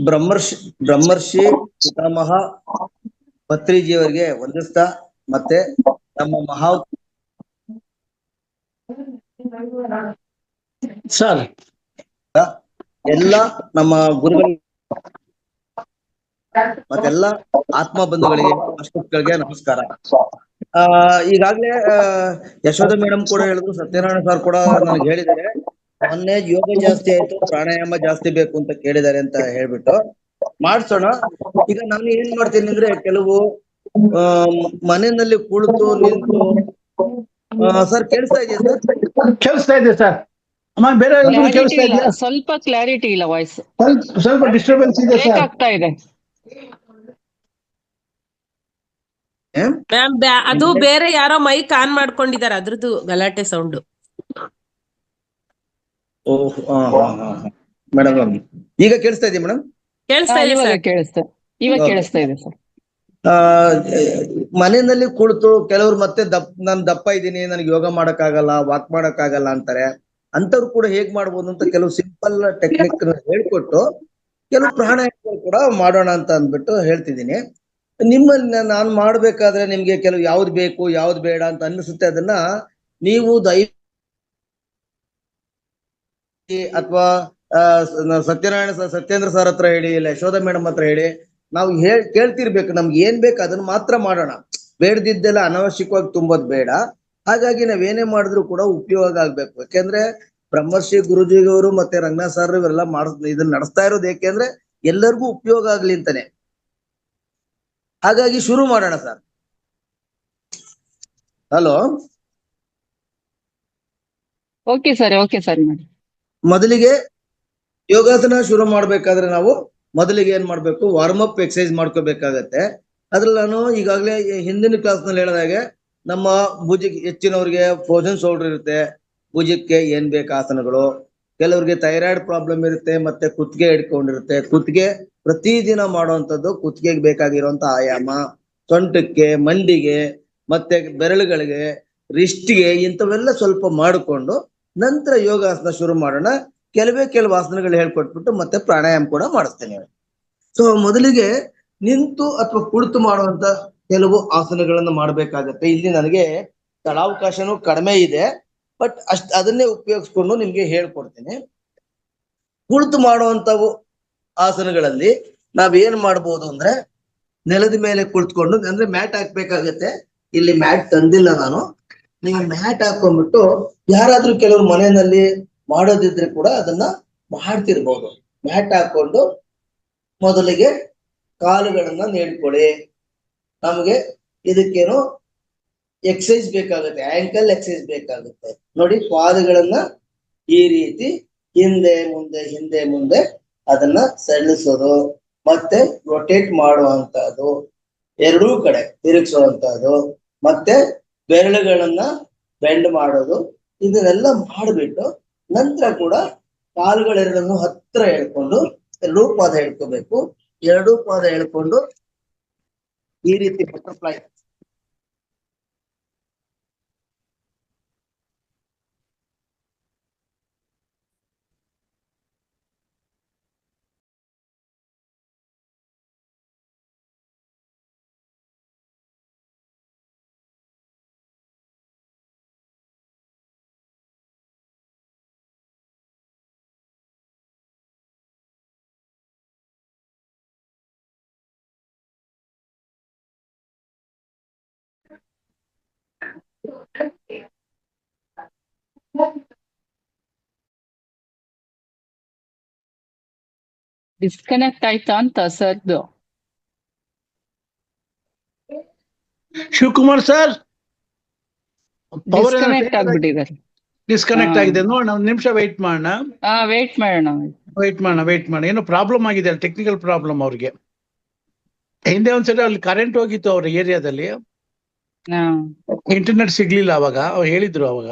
ಬ್ರಹ್ಮರ್ಷಿ ಬ್ರಹ್ಮರ್ಷಿ ಪಿತಾಮಹ ಪತ್ರಿಜಿಯವರಿಗೆ ವಂದಿಸ್ತಾ ಮತ್ತೆ ನಮ್ಮ ಮಹಾ ಸರ್ ಎಲ್ಲ ನಮ್ಮ ಗುರುಗಳಿಗೆ ಮತ್ತೆಲ್ಲ ಆತ್ಮ ಬಂಧುಗಳಿಗೆ ಅಷ್ಟಗಳಿಗೆ ನಮಸ್ಕಾರ. ಈಗಾಗ್ಲೇ ಯಶೋಧ ಮೇಡಮ್ ಕೂಡ ಹೇಳಿದ್ರು, ಸತ್ಯನಾರಾಯಣ ಸರ್ ಕೂಡ ನನಗೆ ಹೇಳಿದ್ದಾರೆ, ಮೊನ್ನೆ ಯೋಗ ಜಾಸ್ತಿ ಆಯ್ತು ಪ್ರಾಣಾಯಾಮ ಜಾಸ್ತಿ ಬೇಕು ಅಂತ ಕೇಳಿದ್ದಾರೆ ಅಂತ ಹೇಳ್ಬಿಟ್ಟು ಮಾಡ್ಸೋಣ. ಈಗ ನಾನು ಏನ್ ಮಾಡ್ತೀನಿ ಅಂದ್ರೆ ಕೆಲವು ಮನೆಯಲ್ಲಿ ಕುಳಿತು ನಿಂತು ಸರ್ ಕೇಳಿಸ್ತಾ ಇದೆಯಾ ಸರ್? ಕೇಳಿಸ್ತಾ ಇದೆ ಸರ್. ಅಮ್ಮ ಬೇರೆ ಕೇಳಿಸ್ತಾ ಇದೆಯಾ? ಸ್ವಲ್ಪ ಕ್ಲಾರಿಟಿ ಇಲ್ಲ, ವಾಯ್ಸ್ ಸ್ವಲ್ಪ ಡಿಸ್ಟರ್ಬೆನ್ಸ್ ಇದೆ ಬ್ರೇಕ್ ಸರ್. ಆಗ್ತಾ ಇದೆ. ಮ್ಯಾಮ್ ಅದು ಬೇರೆ ಯಾರೋ ಮೈಕ್ ಆನ್ ಮಾಡ್ಕೊಂಡಿದ್ದಾರೆ, ಅದ್ರದ್ದು ಗಲಾಟೆ ಸೌಂಡ್. ಓಹ್ ಮೇಡಮ್ ಈಗ ಕೇಳಿಸ್ತಾ ಇದೆಯಾ ಮೇಡಮ್? ಕೇಳಿಸ್ತಾ ಇದೆ ಇವಾಗ ಸರ್. ಇವಾಗ ಕೇಳಿಸ್ತಾ ಇದೆ ಸರ್. ಮನೆಯಲ್ಲಿ ಕುಳಿತು ಕೆಲವರು ಮತ್ತೆ ನಾನು ದಪ್ಪ ಇದ್ದೀನಿ, ನನಗೆ ಯೋಗ ಮಾಡಕ್ಕಾಗಲ್ಲ, ವಾಕ್ ಮಾಡಕ್ಕಾಗಲ್ಲ ಅಂತಾರೆ. ಅಂತವ್ರು ಕೂಡ ಹೇಗ್ ಮಾಡ್ಬೋದು ಅಂತ ಕೆಲವು ಸಿಂಪಲ್ ಟೆಕ್ನಿಕ್ ಹೇಳ್ಕೊಟ್ಟು ಕೆಲವು ಪ್ರಾಣಾಯಾಮಗಳು ಕೂಡ ಮಾಡೋಣ ಅಂತ ಅಂದ್ಬಿಟ್ಟು ಹೇಳ್ತಿದ್ದೀನಿ. ನಿಮ್ಮಲ್ಲಿ ನಾನು ಮಾಡ್ಬೇಕಾದ್ರೆ ನಿಮ್ಗೆ ಕೆಲವು ಯಾವ್ದು ಬೇಕು ಯಾವ್ದು ಬೇಡ ಅಂತ ಅನಿಸುತ್ತೆ, ಅದನ್ನ ನೀವು ಅಥವಾ ಸತ್ಯೇಂದ್ರ ಸರ್ ಹತ್ರ ಹೇಳಿ, ಇಲ್ಲ ಯಶೋಧ ಮೇಡಮ್ ಹತ್ರ ಹೇಳಿ, ನಾವು ಕೇಳ್ತಿರ್ಬೇಕು ನಮ್ಗೆ ಏನ್ ಬೇಕು ಅದನ್ನ ಮಾತ್ರ ಮಾಡೋಣ. ಬೇಡದಿದ್ದೆಲ್ಲ ಅನಾವಶ್ಯಕವಾಗಿ ತುಂಬೋದು ಬೇಡ. ಹಾಗಾಗಿ ನಾವೇನೇ ಮಾಡಿದ್ರು ಕೂಡ ಉಪಯೋಗ ಆಗ್ಬೇಕು. ಯಾಕೆಂದ್ರೆ ಬ್ರಹ್ಮರ್ಷಿ ಗುರುಜಿಯವರು ಮತ್ತೆ ರಂಗನಾಥ್ ಸರ್ ಇವೆಲ್ಲ ಇದನ್ನ ನಡೆಸ್ತಾ ಇರೋದು ಏಕೆಂದ್ರೆ ಎಲ್ಲರಿಗೂ ಉಪಯೋಗ ಆಗ್ಲಿ ಅಂತಾನೆ. ಹಾಗಾಗಿ ಶುರು ಮಾಡೋಣ ಸರ್. ಹಲೋ, ಓಕೆ ಸರ್ ಮೊದಲಿಗೆ ಯೋಗಾಸನ ಶುರು ಮಾಡ್ಬೇಕಾದ್ರೆ ನಾವು ಮೊದಲಿಗೆ ಏನ್ ಮಾಡ್ಬೇಕು, ವಾರ್ಮ್ ಅಪ್ ಎಕ್ಸರ್ಸೈಸ್ ಮಾಡ್ಕೋಬೇಕಾಗತ್ತೆ. ಅದ್ರಲ್ಲಿ ನಾನು ಈಗಾಗಲೇ ಹಿಂದಿನ ಕ್ಲಾಸ್ ನಲ್ಲಿ ಹೇಳಿದಾಗೆ ನಮ್ಮ ಭುಜಕ್ಕೆ ಹೆಚ್ಚಿನವ್ರಿಗೆ ಫ್ರೋಜನ್ ಶೋಲ್ಡರ್ ಇರುತ್ತೆ, ಭುಜಕ್ಕೆ ಏನ್ ಬೇಕು ಆಸನಗಳು. ಕೆಲವ್ರಿಗೆ ಥೈರಾಯ್ಡ್ ಪ್ರಾಬ್ಲಮ್ ಇರುತ್ತೆ, ಮತ್ತೆ ಕುತ್ತಿಗೆ ಹಿಡ್ಕೊಂಡಿರುತ್ತೆ. ಕುತ್ತಿಗೆ ಪ್ರತಿದಿನ ಮಾಡುವಂಥದ್ದು, ಕುತ್ತಿಗೆಗೆ ಬೇಕಾಗಿರುವಂತ ಆಯಾಮ, ಸೊಂಟಕ್ಕೆ, ಮಂಡಿಗೆ, ಮತ್ತೆ ಬೆರಳುಗಳಿಗೆ, ರಿಸ್ಟ್ಗೆ, ಇಂಥವೆಲ್ಲ ಸ್ವಲ್ಪ ಮಾಡಿಕೊಂಡು ನಂತರ ಯೋಗಾಸನ ಶುರು ಮಾಡೋಣ. ಕೆಲವು ಆಸನಗಳು ಹೇಳ್ಕೊಟ್ಬಿಟ್ಟು ಮತ್ತೆ ಪ್ರಾಣಾಯಾಮ ಕೂಡ ಮಾಡಿಸ್ತೇನೆ. ಸೊ ಮೊದಲಿಗೆ ನಿಂತು ಅಥವಾ ಕುಳಿತು ಮಾಡುವಂತ ಕೆಲವು ಆಸನಗಳನ್ನು ಮಾಡಬೇಕಾಗತ್ತೆ. ಇಲ್ಲಿ ನನಗೆ ಸ್ಥಳಾವಕಾಶನೂ ಕಡಿಮೆ ಇದೆ, ಬಟ್ ಅದನ್ನೇ ಉಪಯೋಗಿಸ್ಕೊಂಡು ನಿಮ್ಗೆ ಹೇಳ್ಕೊಡ್ತೀನಿ. ಕುಳಿತು ಮಾಡುವಂತವು ಆಸನಗಳಲ್ಲಿ ನಾವೇನ್ ಮಾಡ್ಬೋದು ಅಂದ್ರೆ, ನೆಲದ ಮೇಲೆ ಕುಳಿತುಕೊಂಡು, ಅಂದ್ರೆ ಮ್ಯಾಟ್ ಹಾಕ್ಬೇಕಾಗತ್ತೆ. ಇಲ್ಲಿ ಮ್ಯಾಟ್ ತಂದಿಲ್ಲ ನಾನು. ನೀವು ಮ್ಯಾಟ್ ಹಾಕೊಂಡ್ಬಿಟ್ಟು, ಯಾರಾದ್ರೂ ಕೆಲವರು ಮನೆಯಲ್ಲಿ ಮಾಡೋದಿದ್ರೆ ಕೂಡ ಅದನ್ನ ಮಾಡ್ತಿರ್ಬೋದು. ಮ್ಯಾಟ್ ಹಾಕೊಂಡು ಮೊದಲಿಗೆ ಕಾಲುಗಳನ್ನ ನೇಡ್ಕೊಳ್ಳಿ. ನಮಗೆ ಇದಕ್ಕೇನು ಎಕ್ಸಸೈಸ್ ಬೇಕಾಗುತ್ತೆ, ಆಂಕಲ್ ಎಕ್ಸಸೈಸ್ ಬೇಕಾಗುತ್ತೆ. ನೋಡಿ, ಪಾದಗಳನ್ನ ಈ ರೀತಿ ಹಿಂದೆ ಮುಂದೆ ಅದನ್ನ ಸಡಿಲಿಸೋದು, ಮತ್ತೆ ರೊಟೇಟ್ ಮಾಡುವಂತಹದ್ದು, ಎರಡೂ ಕಡೆ ತಿರುಗಿಸುವಂತಹದ್ದು, ಮತ್ತೆ ಬೆರಳುಗಳನ್ನ ಬೆಂಡ್ ಮಾಡೋದು. ಇದನ್ನೆಲ್ಲ ಮಾಡಿಬಿಟ್ಟು ನಂತರ ಕೂಡ ಕಾಲುಗಳೆರಡನ್ನು ಹತ್ರ ಎಳ್ಕೊಂಡು ಎರಡೂ ಪಾದ ಎಳ್ಕೋಬೇಕು. ಎರಡೂ ಪಾದ ಎಳ್ಕೊಂಡು ಈ ರೀತಿ ಬಟರ್ಫ್ಲೈ ಡಿಸ್ಕನೆಕ್ಟ್ ಆಯ್ತಾ ಅಂತ ಸರ್ದು? ಶಿವಕುಮಾರ್ ಸರ್, ಡಿಸ್ಕನೆಕ್ಟ್ ಆಗ್ಬಿಟ್ಟಿದ್ದಾರೆ. ಡಿಸ್ಕನೆಕ್ಟ್ ಆಗಿದೆ. ನೋಡೋಣ, ಒಂದು ನಿಮಿಷ ವೆಯ್ಟ್ ಮಾಡೋಣ. ವೇಟ್ ಮಾಡೋಣ. ಏನೋ ಪ್ರಾಬ್ಲಮ್ ಆಗಿದೆ, ಟೆಕ್ನಿಕಲ್ ಪ್ರಾಬ್ಲಮ್ ಅವ್ರಿಗೆ. ಹಿಂದೆ ಒಂದ್ಸರಿ ಅಲ್ಲಿ ಕರೆಂಟ್ ಹೋಗಿತ್ತು ಅವ್ರ ಏರಿಯಾದಲ್ಲಿ, ಇಂಟರ್ನೆಟ್ ಸಿಗ್ಲಿಲ್ಲ. ಅವಾಗ ಅವ್ರು ಹೇಳಿದ್ರು, ಅವಾಗ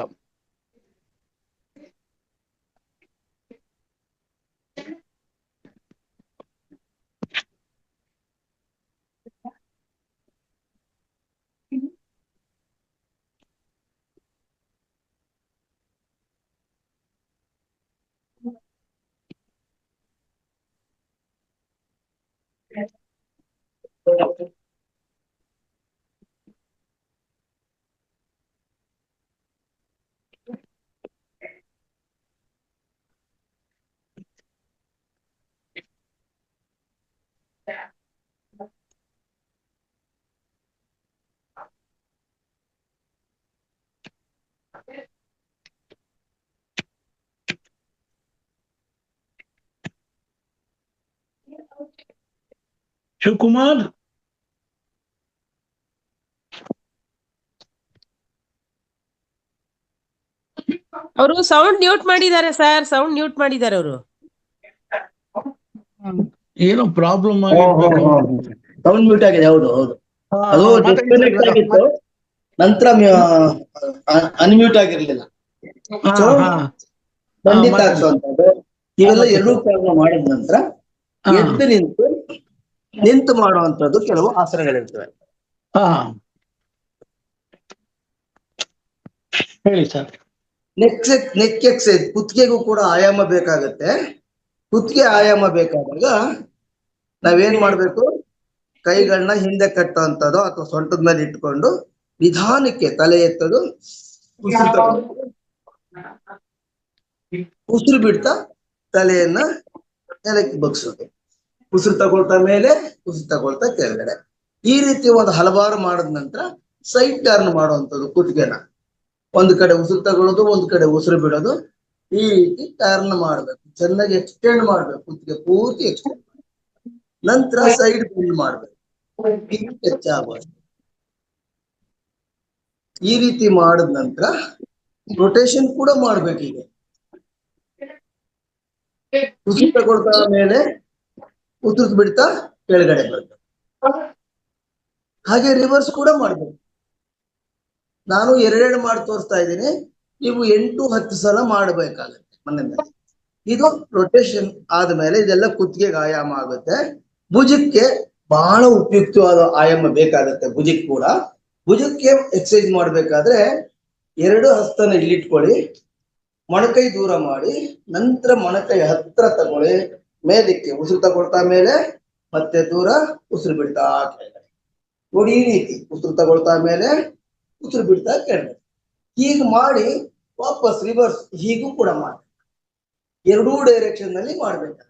ಶಿವಕುಮಾರ್, ಅವರು ಸೌಂಡ್ ಮ್ಯೂಟ್ ಮಾಡಿದ್ದಾರೆ ಸರ್, ಸೌಂಡ್ ಮ್ಯೂಟ್ ಮಾಡಿದ್ದಾರೆ ಅವರು. ಏನೋ ಪ್ರಾಬ್ಲಮ್ ಆಗಿರ್ಬೇಕು. ಸೌಂಡ್ ಮ್ಯೂಟ್ ಆಗಿದೆ. ಹೌದು ಹೌದು, ಅದು ಡಿಸ್ಕನೆಕ್ಟ್ ಆಗಿತ್ತು, ನಂತರ ಅನ್ಮ್ಯೂಟ್ ಆಗಿರ್ಲಿಲ್ಲ. ಖಂಡಿತ ಆಗ್ತುವಂಥದ್ದು ಇವೆಲ್ಲ ಎರಡೂ ಪ್ರಾಬ್ಲಮ್ ಮಾಡಿದ ನಂತರ ಎದ್ದು ನಿಂತು ಮಾಡುವಂತದ್ದು ಕೆಲವು ಆಸನಗಳಿರ್ತವೆ. ಹೇಳಿ ಸರ್. ನೆಕ್ ಎಕ್ಸೈಸ್, ಕುತ್ತಿಗೆಗೂ ಕೂಡ ಆಯಾಮ ಬೇಕಾಗತ್ತೆ. ಕುತ್ತಿಗೆ ಆಯಾಮ ಬೇಕಾದಾಗ ನಾವೇನ್ ಮಾಡ್ಬೇಕು, ಕೈಗಳನ್ನ ಹಿಂದೆ ಕಟ್ಟುವಂಥದ್ದು ಅಥವಾ ಸೊಂಟದ ಮೇಲೆ ಇಟ್ಕೊಂಡು ನಿಧಾನಕ್ಕೆ ತಲೆ ಎತ್ತೋದು, ಉಸಿರು ಬಿಡ್ತಾ ತಲೆಯನ್ನ ನೆಲಕ್ಕೆ ಬಗ್ಸೋದು, ಉಸಿರು ತಗೊಳ್ತಾ ಮೇಲೆ, ಉಸಿರು ತಗೊಳ್ತಾ ಕೆಳಗಡೆ. ಈ ರೀತಿ ಒಂದು ಹಲವಾರು ಮಾಡಿದ ನಂತರ ಸೈಡ್ ಟರ್ನ್ ಮಾಡುವಂಥದ್ದು. ಕುತ್ತಿಗೆನ ಒಂದು ಕಡೆ ಉಸಿರು ತಗೊಳ್ಳೋದು, ಒಂದು ಕಡೆ ಉಸಿರು ಬಿಡೋದು. ಈ ರೀತಿ ಟರ್ನ್ ಮಾಡ್ಬೇಕು, ಚೆನ್ನಾಗಿ ಎಕ್ಸ್ಟೆಂಡ್ ಮಾಡ್ಬೇಕು, ಕುತ್ತಿಗೆ ಪೂರ್ತಿ ಎಕ್ಸ್ಟೆಂಡ್ ಮಾಡ್ಬೇಕು. ನಂತರ ಸೈಡ್ ಬೆಂಡ್ ಮಾಡ್ಬೇಕು, ಟಚ್ ಆಗುವಷ್ಟು. ಈ ರೀತಿ ಮಾಡಿದ ನಂತರ ರೊಟೇಷನ್ ಕೂಡ ಮಾಡ್ಬೇಕು. ಈಗ ಉಸಿರು ತಗೊಳ್ತಾ ಮೇಲೆ, ಉಸಿರು ಬಿಡ್ತಾ ಕೆಳಗಡೆ ಬರ್ಬೇಕು. ಹಾಗೆ ರಿವರ್ಸ್ ಕೂಡ ಮಾಡ್ಬೇಕು. ನಾನು 2 ಮಾಡಿ ತೋರಿಸ್ತಾ ಇದ್ದೀನಿ, ನೀವು 8-10 ಸಲ ಮಾಡಬೇಕಾಗತ್ತೆ ಮನೆಯಲ್ಲಿ. ಇದು ರೊಟೇಷನ್ ಆದ್ಮೇಲೆ ಇದೆಲ್ಲ ಕುತ್ತಿಗೆಗೆ ಆಯಾಮ ಆಗುತ್ತೆ. ಭುಜಕ್ಕೆ ಬಹಳ ಉಪಯುಕ್ತವಾದ ಆಯಾಮ ಬೇಕಾಗತ್ತೆ. ಭುಜಕ್ಕೆ ಕೂಡ, ಭುಜಕ್ಕೆ ಎಕ್ಸರ್ಸೈಸ್ ಮಾಡ್ಬೇಕಾದ್ರೆ 2 ಹಸ್ತನ ಇಲ್ಲಿಟ್ಕೊಳ್ಳಿ, ಮೊಣಕೈ ದೂರ ಮಾಡಿ, ನಂತರ ಮೊಣಕೈ ಹತ್ರ ತಗೊಳ್ಳಿ, ಮೇಲಕ್ಕೆ ಉಸಿರು ತಗೊಳ್ತಾ ಮೇಲೆ, ಮತ್ತೆ ದೂರ, ಉಸಿರು ಬಿಡ್ತಾ ಕೆಳಗಡೆ. ನೋಡಿ ಈ ರೀತಿ ಉಸಿರು ತಗೊಳ್ತಾ ಮೇಲೆ, ಉಸಿರು ಬಿಡ್ತಾ ಕೆಳಗಡೆ. ಹೀಗೆ ಮಾಡಿ ವಾಪಸ್ ರಿವರ್ಸ್ ಹೀಗೂ ಕೂಡ ಮಾಡ್ಬೇಕು. 2 ಡೈರೆಕ್ಷನ್ ನಲ್ಲಿ ಮಾಡ್ಬೇಕು.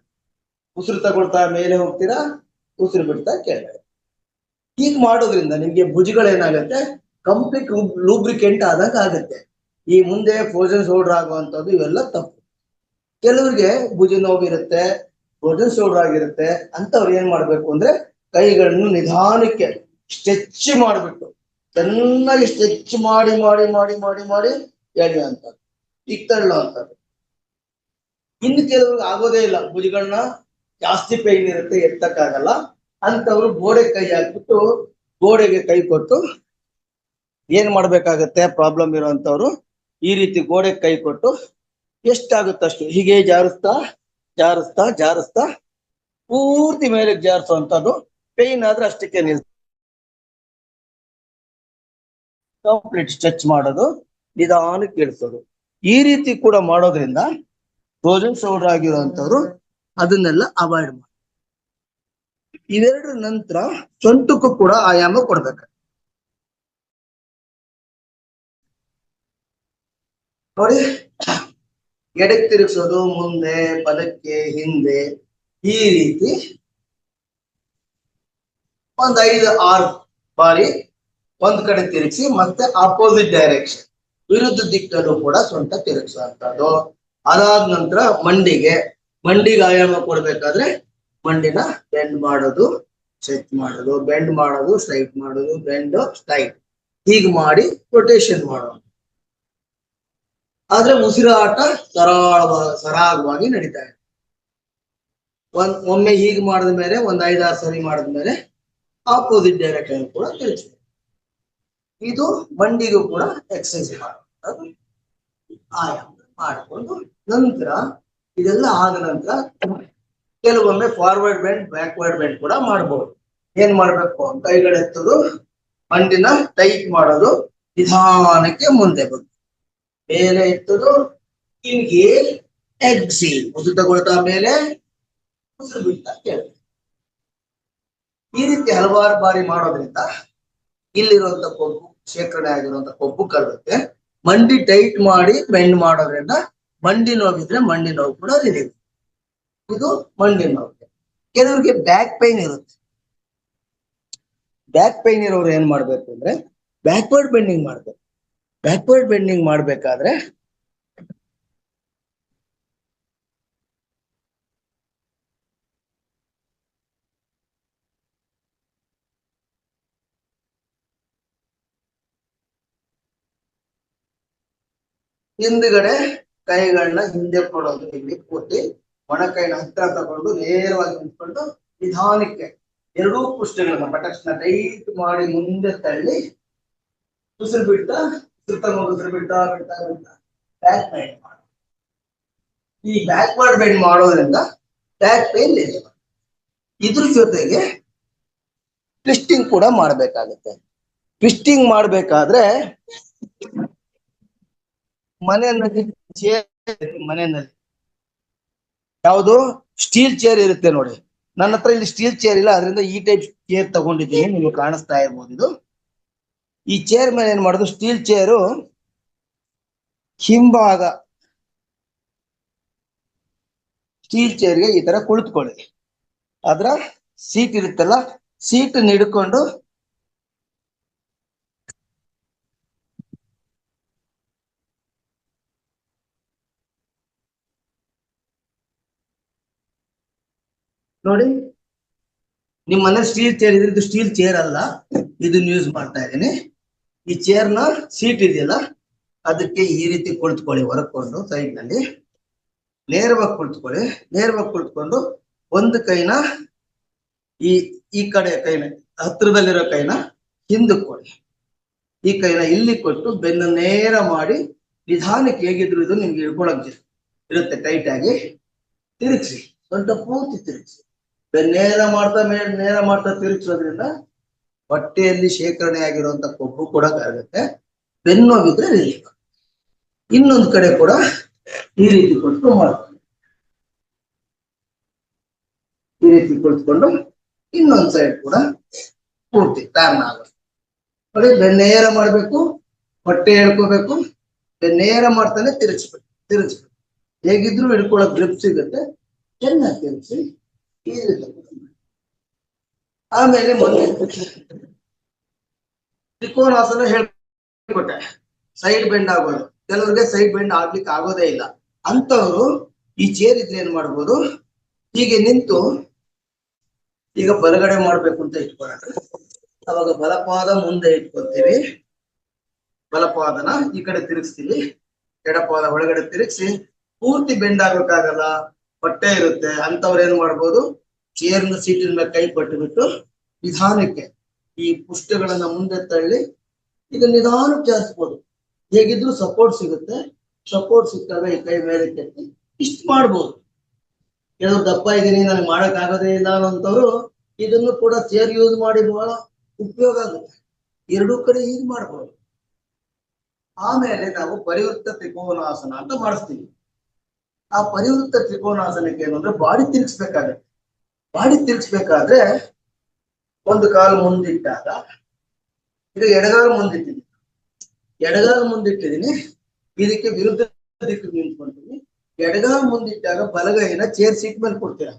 ಉಸಿರು ತಗೊಳ್ತಾ ಮೇಲೆ ಹೋಗ್ತೀರಾ, ಉಸಿರು ಬಿಡ್ತಾ ಕೆಳಗಡೆ. ಹೀಗೆ ಮಾಡೋದ್ರಿಂದ ನಿಮ್ಗೆ ಭುಜಗಳೇನಾಗತ್ತೆ, ಕಂಪ್ಲೀಟ್ ಲೂಬ್ರಿಕೆಂಟ್ ಆದಂಗೆ ಆಗತ್ತೆ. ಈ ಮುಂದೆ ಫ್ರೋಜನ್ ಶೋಲ್ಡರ್ ಆಗುವಂಥದ್ದು ಇವೆಲ್ಲ ತಪ್ಪು. ಕೆಲವರಿಗೆ ಭುಜ ನೋವಿರುತ್ತೆ, ಫ್ರೋಜನ್ ಶೋಲ್ಡರ್ ಆಗಿರುತ್ತೆ, ಅಂತವ್ರು ಏನ್ ಮಾಡ್ಬೇಕು ಅಂದ್ರೆ ಕೈಗಳನ್ನು ನಿಧಾನಕ್ಕೆ ಸ್ಟ್ರೆಚ್ ಮಾಡಿಬಿಟ್ಟು ಚೆನ್ನಾಗಿ ಸ್ಟ್ರೆಚ್ ಮಾಡಿ ಮಾಡಿ ಮಾಡಿ ಮಾಡಿ ಮಾಡಿ ಎಳೆಯುವಂಥದ್ದು, ಇತ್ತಳ್ಳುವಂಥದ್ದು. ಇನ್ನು ಕೆಲವ್ರಿಗೆ ಆಗೋದೇ ಇಲ್ಲ, ಭುಜಗಳನ್ನ ಜಾಸ್ತಿ ಪೈನ್ ಇರುತ್ತೆ, ಎತ್ತಕ್ಕಾಗಲ್ಲ. ಅಂತವ್ರು ಗೋಡೆ ಕೈ ಹಾಕ್ಬಿಟ್ಟು, ಗೋಡೆಗೆ ಕೈ ಕೊಟ್ಟು ಏನ್ ಮಾಡ್ಬೇಕಾಗತ್ತೆ, ಪ್ರಾಬ್ಲಮ್ ಇರುವಂತವ್ರು ಈ ರೀತಿ ಗೋಡೆ ಕೈ ಕೊಟ್ಟು ಎಷ್ಟಾಗುತ್ತಷ್ಟು ಹೀಗೆ ಜಾರಿಸ್ತಾ ಜಾರಿಸ್ತಾ ಜಾರಿಸ್ತಾ ಪೂರ್ತಿ ಮೇಲೆ ಜಾರಿಸುವಂಥದ್ದು. ಪೈನ್ ಆದ್ರೆ ಅಷ್ಟಕ್ಕೆ ನಿಲ್ಸ, ಕಂಪ್ಲೀಟ್ ಸ್ಟ್ರೆಚ್ ಮಾಡೋದು, ನಿಧಾನಕ್ಕೆ ಇಳಿಸೋದು. ಈ ರೀತಿ ಕೂಡ ಮಾಡೋದ್ರಿಂದ ಫ್ರೋಜನ್ ಶೋಲ್ಡರ್ ಆಗಿರುವಂತವ್ರು ಅದನ್ನೆಲ್ಲ ಅವಾಯ್ಡ್ ಮಾಡಿ. ಇವೆರಡರ ನಂತರ ಸೊಂಟಕ್ಕೂ ಕೂಡ ಆಯಾಮ ಕೊಡ್ಬೇಕು. ನೋಡಿ, ಎಡಕ್ಕೆ ತಿರುಗಿಸೋದು, ಮುಂದೆ ಬಲಕ್ಕೆ ಹಿಂದೆ, ಈ ರೀತಿ 5-6 ಬಾರಿ ಒಂದ್ ಕಡೆ ತಿರುಗಿಸಿ, ಮತ್ತೆ ಆಪೋಸಿಟ್ ಡೈರೆಕ್ಷನ್ ವಿರುದ್ಧ ದಿಕ್ಕಲ್ಲೂ ಕೂಡ ಸೊಂಟ ತಿರುಗಿಸುವಂತದ್ದು. ಅದಾದ ನಂತರ ಮಂಡಿಗೆ ಆಯಾಮ ಕೊಡ್ಬೇಕಾದ್ರೆ ಮಂಡಿನ ಬೆಂಡ್ ಮಾಡೋದು, ಸ್ಟ್ರೆಚ್ ಮಾಡೋದು, ಬೆಂಡ್ ಮಾಡೋದು, ಸ್ಟ್ರೈಟ್ ಮಾಡೋದು, ಬೆಂಡ್ ಸ್ಟ್ರೈಟ್, ಹೀಗೆ ಮಾಡಿ ರೊಟೇಷನ್ ಮಾಡೋದು. ಆದ್ರೆ ಉಸಿರಾಟ ಸರಾಗವಾಗಿ ನಡೀತಾ ಇದೆ. ಒಮ್ಮೆ ಹೀಗೆ ಮಾಡಿದ ಮೇಲೆ 5-6 ಸರಿ ಮಾಡಿದ್ಮೇಲೆ ಆಪೋಸಿಟ್ ಡೈರೆಕ್ಷನ್ ಕೂಡ ತಿರುಗಿಸ್ತೇವೆ. ಇದು ಮಂಡಿಗೂ ಕೂಡ ಎಕ್ಸರ್ಸೈಸ್ ಮಾಡೋದು. ಆಯಾಮ ಮಾಡಿಕೊಂಡು ನಂತರ ಇದೆಲ್ಲ ಆದ ನಂತರ ಕೆಲವೊಮ್ಮೆ ಫಾರ್ವರ್ಡ್ ಬೆಂಡ್, ಬ್ಯಾಕ್ವರ್ಡ್ ಬೆಂಡ್ ಕೂಡ ಮಾಡ್ಬೋದು. ಏನ್ ಮಾಡ್ಬೇಕು, ಕೈಗಳೆತ್ತೋದು, ಮಂಡಿನ ಟೈಟ್ ಮಾಡೋದು, ನಿಧಾನಕ್ಕೆ ಮುಂದೆ ಬಂದು ಮೇಲೆ ಎತ್ತೋದು, ಇನ್ಹೇಲ್ ಎಕ್ಸೇಲ್, ಉಸಿರು ತಗೊಳ್ತಾ ಮೇಲೆ, ಉಸಿರು ಬಿಡ್ತಾ ಕೆಳಗೆ. ಈ ರೀತಿ ಹಲವಾರು ಬಾರಿ ಮಾಡೋದ್ರಿಂದ ಇಲ್ಲಿರುವಂತ ಕೊಬ್ಬು ಶೇಖರಣೆ ಆಗಿರುವಂತ ಕೊಬ್ಬು ಕರಗುತ್ತೆ. ಮಂಡಿ ಟೈಟ್ ಮಾಡಿ ಬೆಂಡ್ ಮಾಡೋದ್ರಿಂದ ಮಂಡಿ ನೋವಿದ್ರೆ ಮಂಡಿ ನೋವು ಕೂಡ ರಿಲೀವ್. ಇದು ಮಂಡಿ ನೋವು. ಕೆಲವರಿಗೆ ಬ್ಯಾಕ್ ಪೈನ್ ಇರುತ್ತೆ. ಬ್ಯಾಕ್ ಪೈನ್ ಇರೋರು ಏನ್ ಮಾಡ್ಬೇಕು ಅಂದ್ರೆ ಬ್ಯಾಕ್ವರ್ಡ್ ಬೆಂಡಿಂಗ್ ಮಾಡ್ಬೇಕು. ಬ್ಯಾಕ್ವರ್ಡ್ ಬೆಂಡಿಂಗ್ ಮಾಡ್ಬೇಕಾದ್ರೆ ಹಿಂದ್ಗಡೆ ಕೈಗಳನ್ನ ಹಿಂದೆ ಕೊಡೋದು, ಇಲ್ಲಿ ಕೊಟ್ಟು ಮೊಣಕೈನ ಹತ್ರ ತಗೊಂಡು ನೇರವಾಗಿ ನಿಂತ್ಕೊಂಡು ನಿಧಾನಕ್ಕೆ ಎರಡೂ ಪುಷ್ಟಗಳನ್ನ ಬಟಕ್ಸ್ನ ಟೈಟ್ ಮಾಡಿ ಮುಂದೆ ತಳ್ಳಿ ಉಸಿರು ಬಿಡ್ತಾ ಉಸಿರು ಬಿಡ್ತಾ ಬ್ಯಾಕ್ ಬೆಂಡ್ ಮಾಡಿ. ಈ ಬ್ಯಾಕ್ವರ್ಡ್ ಬೆಂಡ್ ಮಾಡೋದ್ರಿಂದ ಬ್ಯಾಕ್ ಪೈನ್ ಇದೆ. ಇದ್ರ ಜೊತೆಗೆ ಟ್ವಿಸ್ಟಿಂಗ್ ಕೂಡ ಮಾಡ್ಬೇಕಾಗುತ್ತೆ. ಟ್ವಿಸ್ಟಿಂಗ್ ಮಾಡ್ಬೇಕಾದ್ರೆ ಮನೆಯಲ್ಲಿ ಯಾವುದು ಸ್ಟೀಲ್ ಚೇರ್ ಇರುತ್ತೆ ನೋಡಿ. ನನ್ನ ಹತ್ರ ಇಲ್ಲಿ ಸ್ಟೀಲ್ ಚೇರ್ ಇಲ್ಲ, ಅದರಿಂದ ಈ ಟೈಪ್ ಚೇರ್ ತಗೊಂಡಿದ್ದೀನಿ, ನಿಮ್ಗೆ ಕಾಣಿಸ್ತಾ ಇರ್ಬೋದು. ಇದು ಈ ಚೇರ್ ಮೇಲೆ ಏನ್ ಮಾಡುದು, ಸ್ಟೀಲ್ ಚೇರು ಹಿಂಭಾಗ ಸ್ಟೀಲ್ ಚೇರ್ಗೆ ಈ ತರ ಕುಳಿತುಕೊಳ್ಳಿ. ಅದ್ರ ಸೀಟ್ ಇರುತ್ತಲ್ಲ, ಸೀಟ್ ಹಿಡ್ಕೊಂಡು ನೋಡಿ, ನಿಮ್ ಮನೆ ಸ್ಟೀಲ್ ಚೇರ್ ಇದ್ರೆ, ಇದು ಸ್ಟೀಲ್ ಚೇರ್ ಅಲ್ಲ, ಇದನ್ನ ಯೂಸ್ ಮಾಡ್ತಾ ಇದ್ದೀನಿ. ಈ ಚೇರ್ನ ಸೀಟ್ ಇದೆಯಲ್ಲ ಅದಕ್ಕೆ ಈ ರೀತಿ ಕುಳಿತುಕೊಳ್ಳಿ, ಹೊರಕೊಂಡು ಸೈಡ್ ನಲ್ಲಿ ನೇರವಾಗಿ ಕುಳಿತುಕೊಳ್ಳಿ. ನೇರವಾಗಿ ಕುಳಿತುಕೊಂಡು ಒಂದು ಕೈನ ಈ ಕಡೆ ಕೈನ ಹತ್ರದಲ್ಲಿರೋ ಕೈನ ಹಿಂದಕ್ಕೆ ಕೊಡಿ. ಈ ಕೈನ ಇಲ್ಲಿ ಕೊಟ್ಟು ಬೆನ್ನು ನೇರ ಮಾಡಿ ನಿಧಾನಕ್ಕೆ ಹೇಗಿದ್ರು ಇದು ನಿಮ್ಗೆ ಹಿಡ್ಕೊಳಕ್ ಇರುತ್ತೆ, ಟೈಟ್ ಆಗಿ ತಿರುಗಿಸಿ, ಸ್ವಲ್ಪ ಪೂರ್ತಿ ತಿರುಗಿಸಿ. ನೇರ ಮಾಡ್ತಾ ತಿರುಗಿಸೋದ್ರಿಂದ ಹೊಟ್ಟೆಯಲ್ಲಿ ಶೇಖರಣೆ ಆಗಿರುವಂತ ಕೊಬ್ಬು ಕೂಡ ಕರಗುತ್ತೆ. ಬೆನ್ನೋವಿದ್ರೆ ರಿಲೀಫ್. ಇನ್ನೊಂದು ಕಡೆ ಕೂಡ ಈ ರೀತಿ ಕೊಟ್ಟು ಮಾಡ್ಕೊಂಡು, ಈ ರೀತಿ ಕುಳಿತುಕೊಂಡು ಇನ್ನೊಂದು ಸೈಡ್ ಕೂಡ ಪೂರ್ತಿ ಟರ್ನ್ ಆಗುತ್ತೆ ನೋಡಿ. ಬೆನ್ನೇರ ಮಾಡ್ಬೇಕು, ಹೊಟ್ಟೆ ಹೇಳ್ಕೋಬೇಕು, ಬೆನ್ನೇರ ಮಾಡ್ತಾನೆ ತಿರುಗಿಸ್ಬೇಕು. ಹೇಗಿದ್ರು ಹಿಡ್ಕೊಳ್ಳೋಕೆ ಗ್ರಿಪ್ ಸಿಗುತ್ತೆ. ಚೆನ್ನಾಗಿ ತಿರುಗಿಸಿ ಈ ರೀತಿ. ಆಮೇಲೆ ಮೊನ್ನೆ ತ್ರಿಕೋನಾಸನ ಹೇಳ್ಕೊಟ್ಟೆ, ಸೈಡ್ ಬೆಂಡ್ ಆಗೋದು. ಕೆಲವರಿಗೆ ಸೈಡ್ ಬೆಂಡ್ ಆಗ್ಲಿಕ್ಕೆ ಆಗೋದೇ ಇಲ್ಲ. ಅಂತವ್ರು ಈ ಚೇರ್ ಇದ್ರೆ ಏನ್ ಮಾಡ್ಬೋದು, ಹೀಗೆ ನಿಂತು ಈಗ ಬಲಗಡೆ ಮಾಡ್ಬೇಕು ಅಂತ ಇಟ್ಕೊಳ್ಳೋಣ. ಅವಾಗ ಬಲಪಾದ ಮುಂದೆ ಇಟ್ಕೊತೀವಿ, ಬಲಪಾದನ ಈ ಕಡೆ ತಿರುಗಿಸ್ತೀವಿ, ಎಡಪಾದ ಒಳಗಡೆ ತಿರುಗಿಸಿ. ಪೂರ್ತಿ ಬೆಂಡ್ ಆಗ್ಬೇಕಾಗಲ್ಲ, ಹೊಟ್ಟೆ ಇರುತ್ತೆ. ಅಂತವ್ರು ಏನ್ ಮಾಡ್ಬೋದು, ಚೇರ್ನ ಸೀಟಿನ ಮೇಲೆ ಕೈ ಪಟ್ಟುಬಿಟ್ಟು ನಿಧಾನಕ್ಕೆ ಈ ಪುಷ್ಟಗಳನ್ನ ಮುಂದೆ ತಳ್ಳಿ ಇದು ನಿಧಾನಕ್ಕೆ ಜಾರಿಸ್ಬೋದು. ಹೇಗಿದ್ರು ಸಪೋರ್ಟ್ ಸಿಗುತ್ತೆ. ಸಪೋರ್ಟ್ ಸಿಕ್ಕಾಗ ಈ ಕೈ ಮೇಲೆ ಕೆತ್ತಿ ಇಷ್ಟು ಮಾಡ್ಬೋದು. ಕೆಲವು ದಪ್ಪ ಇದ್ದೀನಿ, ನನಗೆ ಮಾಡಕ್ ಆಗೋದೇ ಇಲ್ಲ ಅನ್ನೋಂಥವ್ರು ಇದನ್ನು ಕೂಡ ಚೇರ್ ಯೂಸ್ ಮಾಡಿ ಬಹಳ ಉಪಯೋಗ ಆಗುತ್ತೆ. ಎರಡೂ ಕಡೆ ಹೀಗೆ ಮಾಡ್ಬೋದು. ಆಮೇಲೆ ನಾವು ಪರಿವೃತ್ತ ತ್ರಿಕೋನಾಸನ ಅಂತ ಮಾಡಿಸ್ತೀವಿ. ಆ ಪರಿವೃತ್ತ ತ್ರಿಕೋನಾಸನಕ್ಕೆ ಏನು ಅಂದ್ರೆ ಬಾಡಿ ತಿರುಗಿಸ್ಬೇಕಾಗತ್ತೆ. ಬಾಡಿ ತಿರುಗಿಸ್ಬೇಕಾದ್ರೆ ಒಂದು ಕಾಲು ಮುಂದಿಟ್ಟಾಗ, ಈಗ ಎಡಗಾಲು ಮುಂದಿಟ್ಟಿದ್ದೀನಿ, ಇದಕ್ಕೆ ವಿರುದ್ಧ ದಿಕ್ಕು ನಿಂತ್ಕೊಂತೀನಿ. ಎಡಗಾಲು ಮುಂದಿಟ್ಟಾಗ ಬಲಗೈನ ಚೇರ್ ಸೀಟ್ ಮೇಲೆ ಕೊಡ್ತೀರ.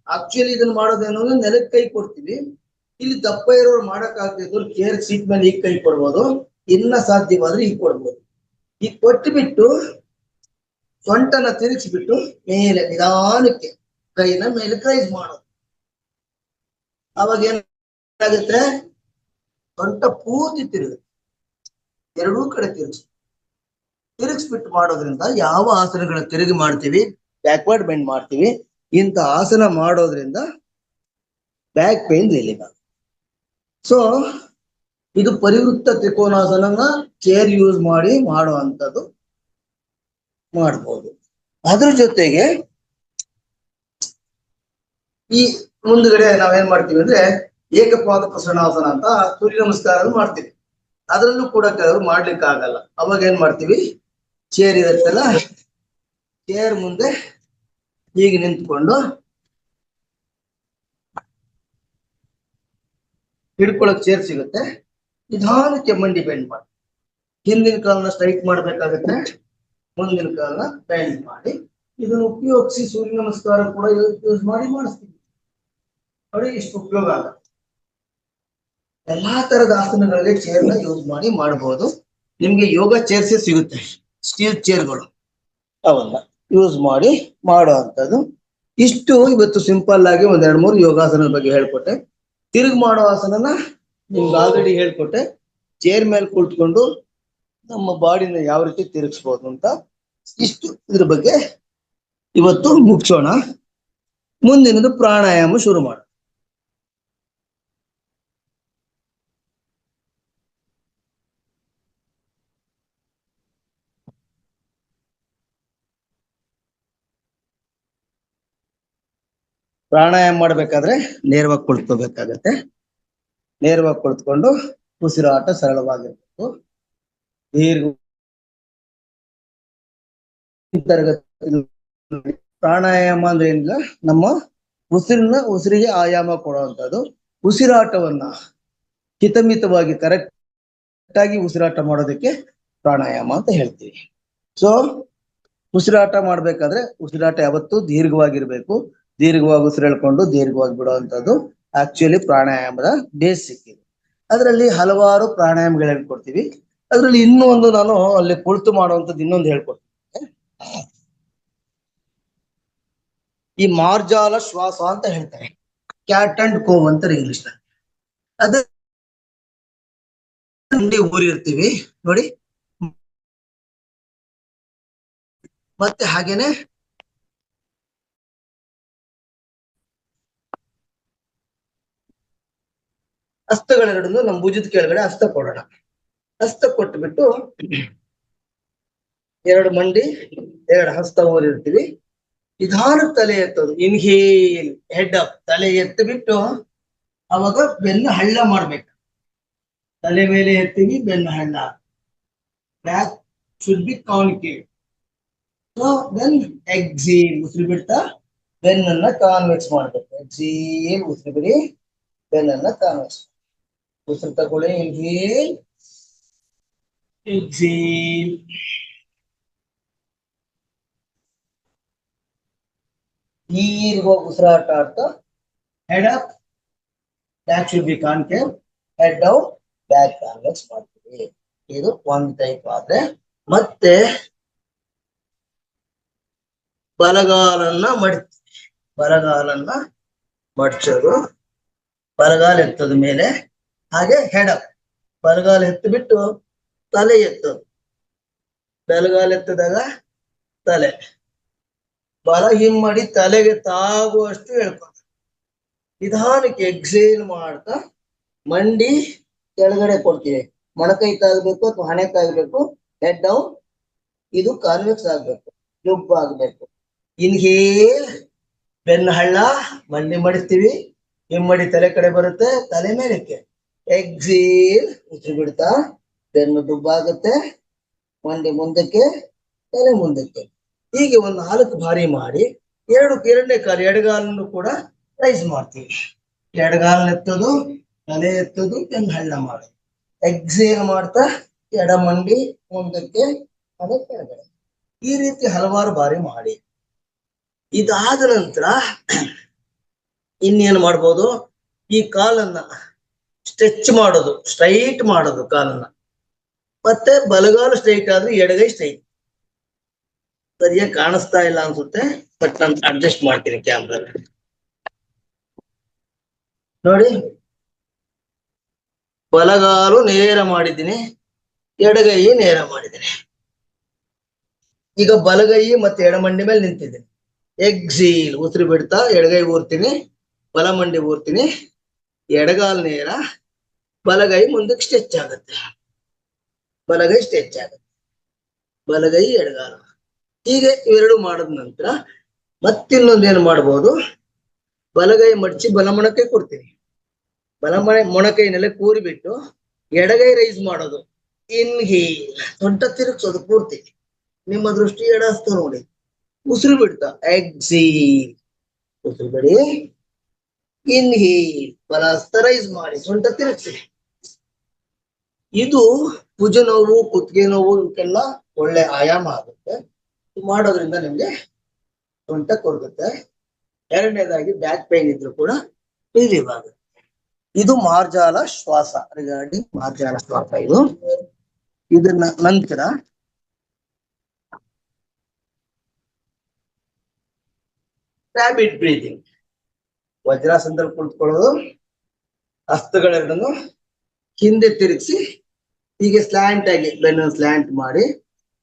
ಆಕ್ಚುಲಿ ಇದನ್ನ ಮಾಡೋದೇನು ಅಂದ್ರೆ ನೆಲಕ್ಕೆ ಕೈ ಕೊಡ್ತೀವಿ. ಇಲ್ಲಿ ದಪ್ಪ ಇರೋರು ಮಾಡಕ್ ಆಗ್ತಿದ್ರು ಚೇರ್ ಸೀಟ್ ಮೇಲೆ ಈಗ ಕೈ ಕೊಡ್ಬೋದು, ಇನ್ನ ಸಾಧ್ಯವಾದ್ರೆ ಈಗ ಕೊಡ್ಬೋದು. ಈಗ ಕೊಟ್ಟುಬಿಟ್ಟು ಸೊಂಟನ ತಿರುಗಿಸ್ಬಿಟ್ಟು ಮೇಲೆ ನಿಧಾನಕ್ಕೆ ಕೈನ ಮೇಲೆ ಕ್ರೈಸ್ ಮಾಡೋದು. ಅವಾಗ ಏನಾಗುತ್ತೆ, ಸೊಂಟ ಪೂರ್ತಿ ತಿರುಗುತ್ತೆ. ಎರಡೂ ಕಡೆ ತಿರುಗಿಸ್ಬಿಟ್ಟು ಮಾಡೋದ್ರಿಂದ ಯಾವ ಆಸನಗಳ ತಿರುಗಿ ಮಾಡ್ತೀವಿ, ಬ್ಯಾಕ್ವರ್ಡ್ ಬೆಂಡ್ ಮಾಡ್ತೀವಿ, ಇಂಥ ಆಸನ ಮಾಡೋದ್ರಿಂದ ಬ್ಯಾಕ್ ಪೇನ್ ರಿಲೀವ್ ಆಗುತ್ತೆ. ಸೊ ಇದು ಪರಿವೃತ್ತ ತ್ರಿಕೋನಾಸನ ಚೇರ್ ಯೂಸ್ ಮಾಡಿ ಮಾಡುವಂಥದ್ದು ಮಾಡ್ಬೋದು. ಅದ್ರ ಜೊತೆಗೆ ಈ ಮುಂದ್ಗಡೆ ನಾವೇನ್ ಮಾಡ್ತೀವಿ ಅಂದ್ರೆ ಏಕಪಾದ ಪ್ರಸನ್ನಾಸನ ಅಂತ ಸೂರ್ಯ ನಮಸ್ಕಾರ ಮಾಡ್ತೀವಿ. ಅದ್ರಲ್ಲೂ ಕೂಡ ಕೆಲವರು ಮಾಡ್ಲಿಕ್ಕೆ ಆಗಲ್ಲ. ಅವಾಗ ಏನ್ ಮಾಡ್ತೀವಿ, ಚೇರ್ ಇರುತ್ತಲ್ಲ, ಚೇರ್ ಮುಂದೆ ಹೀಗೆ ನಿಂತ್ಕೊಂಡು ಹಿಡ್ಕೊಳಕ್ ಚೇರ್ ಸಿಗುತ್ತೆ. ನಿಧಾನಕ್ಕೆ ಮಂಡಿ ಬೆಂಡ್ ಮಾಡಿ, ಹಿಂದಿನ ಕಾಲನ್ನ ಸ್ಟ್ರೈಟ್ ಮಾಡ್ಬೇಕಾಗತ್ತೆ, ಮುಂದಿನ ಕಾಲನ್ನ ಬೆಂಡ್ ಮಾಡಿ. ಇದನ್ನು ಉಪಯೋಗಿಸಿ ಸೂರ್ಯ ನಮಸ್ಕಾರ ಕೂಡ ಯೂಸ್ ಮಾಡಿ ಮಾಡಿಸ್ತೀವಿ ನೋಡಿ. ಇಷ್ಟು ಉಪಯೋಗ ಆಗುತ್ತೆ. ಎಲ್ಲಾ ತರದ ಆಸನಗಳಿಗೆ ಚೇರ್ನ ಯೂಸ್ ಮಾಡಿ ಮಾಡಬಹುದು. ನಿಮ್ಗೆ ಯೋಗ ಚೇರ್ಸೇ ಸಿಗುತ್ತೆ, ಸ್ಟೀಲ್ ಚೇರ್ಗಳು, ಅವನ್ನ ಯೂಸ್ ಮಾಡಿ ಮಾಡುವಂಥದ್ದು. ಇಷ್ಟು ಇವತ್ತು ಸಿಂಪಲ್ ಆಗಿ ಒಂದ್ 2-3 ಯೋಗಾಸನದ ಬಗ್ಗೆ ಹೇಳ್ಕೊಟ್ಟೆ. ತಿರುಗಿ ಮಾಡೋ ಆಸನನ ನಿಮ್ಗೆ ಆಲ್ರೆಡಿ ಹೇಳ್ಕೊಟ್ಟೆ. ಚೇರ್ ಮೇಲೆ ಕುಳಿತುಕೊಂಡು ನಮ್ಮ ಬಾಡಿನ ಯಾವ ರೀತಿ ತಿರುಗಿಸ್ಬೋದು ಅಂತ ಇಷ್ಟು ಇದ್ರ ಬಗ್ಗೆ ಇವತ್ತು ಮುಗಿಸೋಣ. ಮುಂದಿನದು ಪ್ರಾಣಾಯಾಮ ಶುರು ಮಾಡೋಣ. ಪ್ರಾಣಾಯಾಮ ಮಾಡ್ಬೇಕಾದ್ರೆ ನೇರವಾಗಿ ಕುಳಿತುಕೋಬೇಕಾಗತ್ತೆ. ನೇರವಾಗಿ ಕುಳಿತುಕೊಂಡು ಉಸಿರಾಟ ಸರಳವಾಗಿರ್ಬೇಕು. ದೀರ್ಘ ಪ್ರಾಣಾಯಾಮ ಅಂದ್ರೆ ಏನಿಲ್ಲ, ನಮ್ಮ ಉಸಿರಿಗೆ ಆಯಾಮ ಕೊಡುವಂಥದ್ದು. ಉಸಿರಾಟವನ್ನ ಹಿತಮಿತವಾಗಿ ಕರೆಕ್ಟ್ ಆಗಿ ಉಸಿರಾಟ ಮಾಡೋದಕ್ಕೆ ಪ್ರಾಣಾಯಾಮ ಅಂತ ಹೇಳ್ತೀವಿ. ಸೊ ಉಸಿರಾಟ ಮಾಡ್ಬೇಕಾದ್ರೆ ಉಸಿರಾಟ ಯಾವತ್ತೂ ದೀರ್ಘವಾಗಿರ್ಬೇಕು. ದೀರ್ಘವಾಗಿ ಉಸಿರೆಳ್ಕೊಂಡು ದೀರ್ಘವಾಗಿ ಬಿಡುವಂಥದ್ದು ಆಕ್ಚುಲಿ ಪ್ರಾಣಾಯಾಮದ ಬೇಸಿಕ್ ಇದು. ಅದರಲ್ಲಿ ಹಲವಾರು ಪ್ರಾಣಾಯಾಮಗಳು ಹೇಳ್ಕೊಡ್ತೀವಿ. ಅದರಲ್ಲಿ ಇನ್ನೂ ಒಂದು ನಾನು ಅಲ್ಲಿ ಕುಳಿತು ಮಾಡುವಂಥದ್ದು ಇನ್ನೊಂದು ಹೇಳ್ಕೊಡ್ತೀನಿ. ಈ ಮಾರ್ಜಾಲ ಶ್ವಾಸ ಅಂತ ಹೇಳ್ತಾರೆ, ಕ್ಯಾಟ್ ಅಂಡ್ ಕೋ ಅಂತಾರೆ ಇಂಗ್ಲಿಷ್ ನಲ್ಲಿ. ಅದ ಊರಿರ್ತೀವಿ ನೋಡಿ, ಮತ್ತೆ ಹಾಗೇನೆ ಹಸ್ತಗಳೆರಡನ್ನು ನಮ್ಮ ಭುಜದ ಕೆಳಗಡೆ ಹಸ್ತ ಕೊಡೋಣ. ಹಸ್ತ ಕೊಟ್ಬಿಟ್ಟು 2 ಮಂಡಿ 2 ಹಸ್ತ ಊರಿರ್ತೀವಿ. ನಿಧಾನ ತಲೆ ಎತ್ತೋದು, ಇನ್ಹೇಲ್ ಹೆಡ್ ಅಪ್, ತಲೆ ಎತ್ತು ಬಿಟ್ಟು ಅವಾಗ ಬೆನ್ನು ಹಳ್ಳ ಮಾಡ್ಬೇಕು. ತಲೆ ಮೇಲೆ ಎತ್ತೀವಿ, ಬೆನ್ನು ಹಳ್ಳ, back should be concave. So then exhale, ಉಸಿರು ಬಿಡ್ತಾ ಬೆನ್ನನ್ನ ಕಾನ್ವೆಕ್ಸ್ ಮಾಡ್ಬೇಕು. ಎಕ್ಸೇಲ್, ಉಸಿರು ಬಿಡಿ, ಬೆನ್ನನ್ನ ಕಾನ್ವೆಕ್ಸ್. ಉಸಿರು ತಗೊಳ್ಳಿ, ಇನ್ಹೇಲ್, ಎಕ್ಸೇಲ್. ದೀರ್ಘ ಉಸಿರಾಟ ಆಡ್ತಾ head up, back should be concave, head down, back convex ಮಾಡ್ತೀವಿ. ಇದು ಒಂದ್ ಟೈಪ್. ಆದ್ರೆ ಮತ್ತೆ ಬಲಗಾಲನ್ನ ಮಡಿತೀವಿ. ಬಲಗಾಲನ್ನ ಮಡ್ಚೋದು, ಬಲಗಾಲ ಎತ್ತದ ಮೇಲೆ, ಹಾಗೆ ಹೆಡ್ ಅಪ್, ಬಲಗಾಲ ಎತ್ತು ಬಿಟ್ಟು ತಲೆ ಎತ್ತೋದು. ಬಲಗಾಲ ಎತ್ತದಾಗ ತಲೆ, ಬಲ ಹಿಮ್ಮಡಿ ತಲೆಗೆ ತಾಗುವಷ್ಟು ಹೇಳ್ಕೊಂಡು ನಿಧಾನಕ್ಕೆ ಎಕ್ಸೇಲ್ ಮಾಡ್ತಾ ಮಂಡಿ ಕೆಳಗಡೆ ಕೊಡ್ತೀವಿ. ಮೊಣಕೈ ತಾಗಬೇಕು ಅಥವಾ ಹಣೆ ತಾಗಬೇಕು. ಹೆಡ್ ಡೌನ್, ಇದು ಕಾನ್ವೆಕ್ಸ್ ಆಗ್ಬೇಕು, ಜುಬ್ ಆಗ್ಬೇಕು. ಇನ್ಹೇಲ್, ಬೆನ್ನು ಹಳ್ಳ, ಮಂಡಿ ಮಡಿಸ್ತೀವಿ, ಹಿಮ್ಮಡಿ ತಲೆ ಕಡೆ ಬರುತ್ತೆ, ತಲೆ ಮೇಲಕ್ಕೆ. ಎಕ್ಸೇಲ್, ಉಸಿರು ಬಿಡ್ತಾ ಬೆನ್ನು ದುಬ್ಬಾಗುತ್ತೆ, ಮಂಡಿ ಮುಂದಕ್ಕೆ, ತಲೆ ಮುಂದಕ್ಕೆ. ಹೀಗೆ ಒಂದು 4 ಬಾರಿ ಮಾಡಿ ಎರಡನೇ ಕಾಲು ಎಡಗಾಲನ್ನು ಕೂಡ ರೈಸ್ ಮಾಡ್ತೀವಿ. ಎಡಗಾಲನ್ನ ಎತ್ತೋದು, ತಲೆ ಎತ್ತೋದು, ಬೆನ್ನು ಹಳ್ಳ ಮಾಡೋದು. ಎಕ್ಸೇಲ್ ಮಾಡ್ತಾ ಎಡ ಮಂಡಿ ಮುಂದಕ್ಕೆ, ಅದೇ ಕೆಳಗಡೆ. ಈ ರೀತಿ ಹಲವಾರು ಬಾರಿ ಮಾಡಿ. ಇದಾದ ನಂತರ ಇನ್ನೇನು ಮಾಡ್ಬೋದು, ಈ ಕಾಲನ್ನ ಸ್ಟ್ರೆಚ್ ಮಾಡೋದು, ಸ್ಟ್ರೈಟ್ ಮಾಡೋದು ಕಾಲನ್ನ. ಮತ್ತೆ ಬಲಗಾಲ ಸ್ಟ್ರೈಟ್ ಆದ್ರೆ ಎಡಗೈ ಸ್ಟ್ರೈಟ್. ಸರಿಯಾಗಿ ಕಾಣಿಸ್ತಾ ಇಲ್ಲ ಅನ್ಸುತ್ತೆ, ಬಟ್ ನಾನು ಅಡ್ಜಸ್ಟ್ ಮಾಡ್ತೀನಿ ಕ್ಯಾಮ್ರಾ ನೋಡಿ. ಬಲಗಾಲು ನೇರ ಮಾಡಿದ್ದೀನಿ, ಎಡಗೈ ನೇರ ಮಾಡಿದ್ದೀನಿ. ಈಗ ಬಲಗೈ ಮತ್ತೆ ಎಡಮಂಡಿ ಮೇಲೆ ನಿಂತಿದ್ದೀನಿ. ಎಕ್ಸೀಲ್, ಉಸಿರು ಬಿಡ್ತಾ ಎಡಗೈ ಊರ್ತೀನಿ, ಬಲಮಂಡಿ ಊರ್ತೀನಿ, ಎಡಗಾಲ್ ನೇರ, ಬಲಗೈ ಮುಂದಕ್ಕೆ ಸ್ಟ್ರೆಚ್ ಆಗುತ್ತೆ, ಬಲಗೈ ಸ್ಟ್ರೆಚ್ ಆಗುತ್ತೆ, ಬಲಗೈ ಎಡಗಾಲು. ಹೀಗೆ ಇವೆರಡು ಮಾಡಿದ ನಂತರ ಮತ್ತಿನ್ನೊಂದೇನು ಮಾಡ್ಬೋದು, ಬಲಗೈ ಮಡಚಿ ಬಲಮೊಣಕೈ ಕೊಡ್ತೀನಿ. ಮೊಣಕೈನಲ್ಲೇ ಕೂರಿಬಿಟ್ಟು ಎಡಗೈ ರೈಸ್ ಮಾಡೋದು. ಇನ್ಹೇಲ್, ಸೊಂಟ ತಿರುಗಿಸೋದು ಪೂರ್ತಿ. ನಿಮ್ಮ ದೃಷ್ಟಿ ಎಡ ಹಸ್ತ ನೋಡಿ. ಉಸಿರು ಬಿಡ್ತಾ ಎಕ್ಸೀಲ್, ಉಸಿರು ಬಿಡಿ, ಇನ್ಹೇಲ್, ಬಲಹಸ್ತ ರೈಸ್ ಮಾಡಿ, ಸೊಂಟ ತಿರುಗಿಸಿ. ಇದು ಭುಜ ನೋವು, ಕುತ್ತಿಗೆ ನೋವು ಇವಕ್ಕೆಲ್ಲ ಒಳ್ಳೆ ಆಯಾಮ ಆಗುತ್ತೆ. ಮಾಡೋದ್ರಿಂದ ನಿಮ್ಗೆ ಸೊಂಟ ಕೊರಗುತ್ತೆ. ಎರಡನೇದಾಗಿ ಬ್ಯಾಕ್ ಪೈನ್ ಇದ್ರು ಕೂಡ ರಿಲೀವ್ ಆಗುತ್ತೆ. ಇದು ಮಾರ್ಜಾಲ ಶ್ವಾಸ, ರಿಗಾರ್ಡಿಂಗ್ ಮಾರ್ಜಾಲ ಶ್ವಾಸ. ಇದನ್ನ ನಂತರ ರ್ಯಾಬಿಟ್ ಬ್ರೀದಿಂಗ್. ವಜ್ರಾಸನದಲ್ಲಿ ಕುಳಿತುಕೊಳ್ಳೋದು, ಹಸ್ತಗಳೆರಡನ್ನು ಹಿಂದೆ ತಿರುಗಿಸಿ ಹೀಗೆ ಸ್ಲ್ಯಾಂಟ್ ಆಗಿ ಬೆನ್ನು ಸ್ಲ್ಯಾಂಟ್ ಮಾಡಿ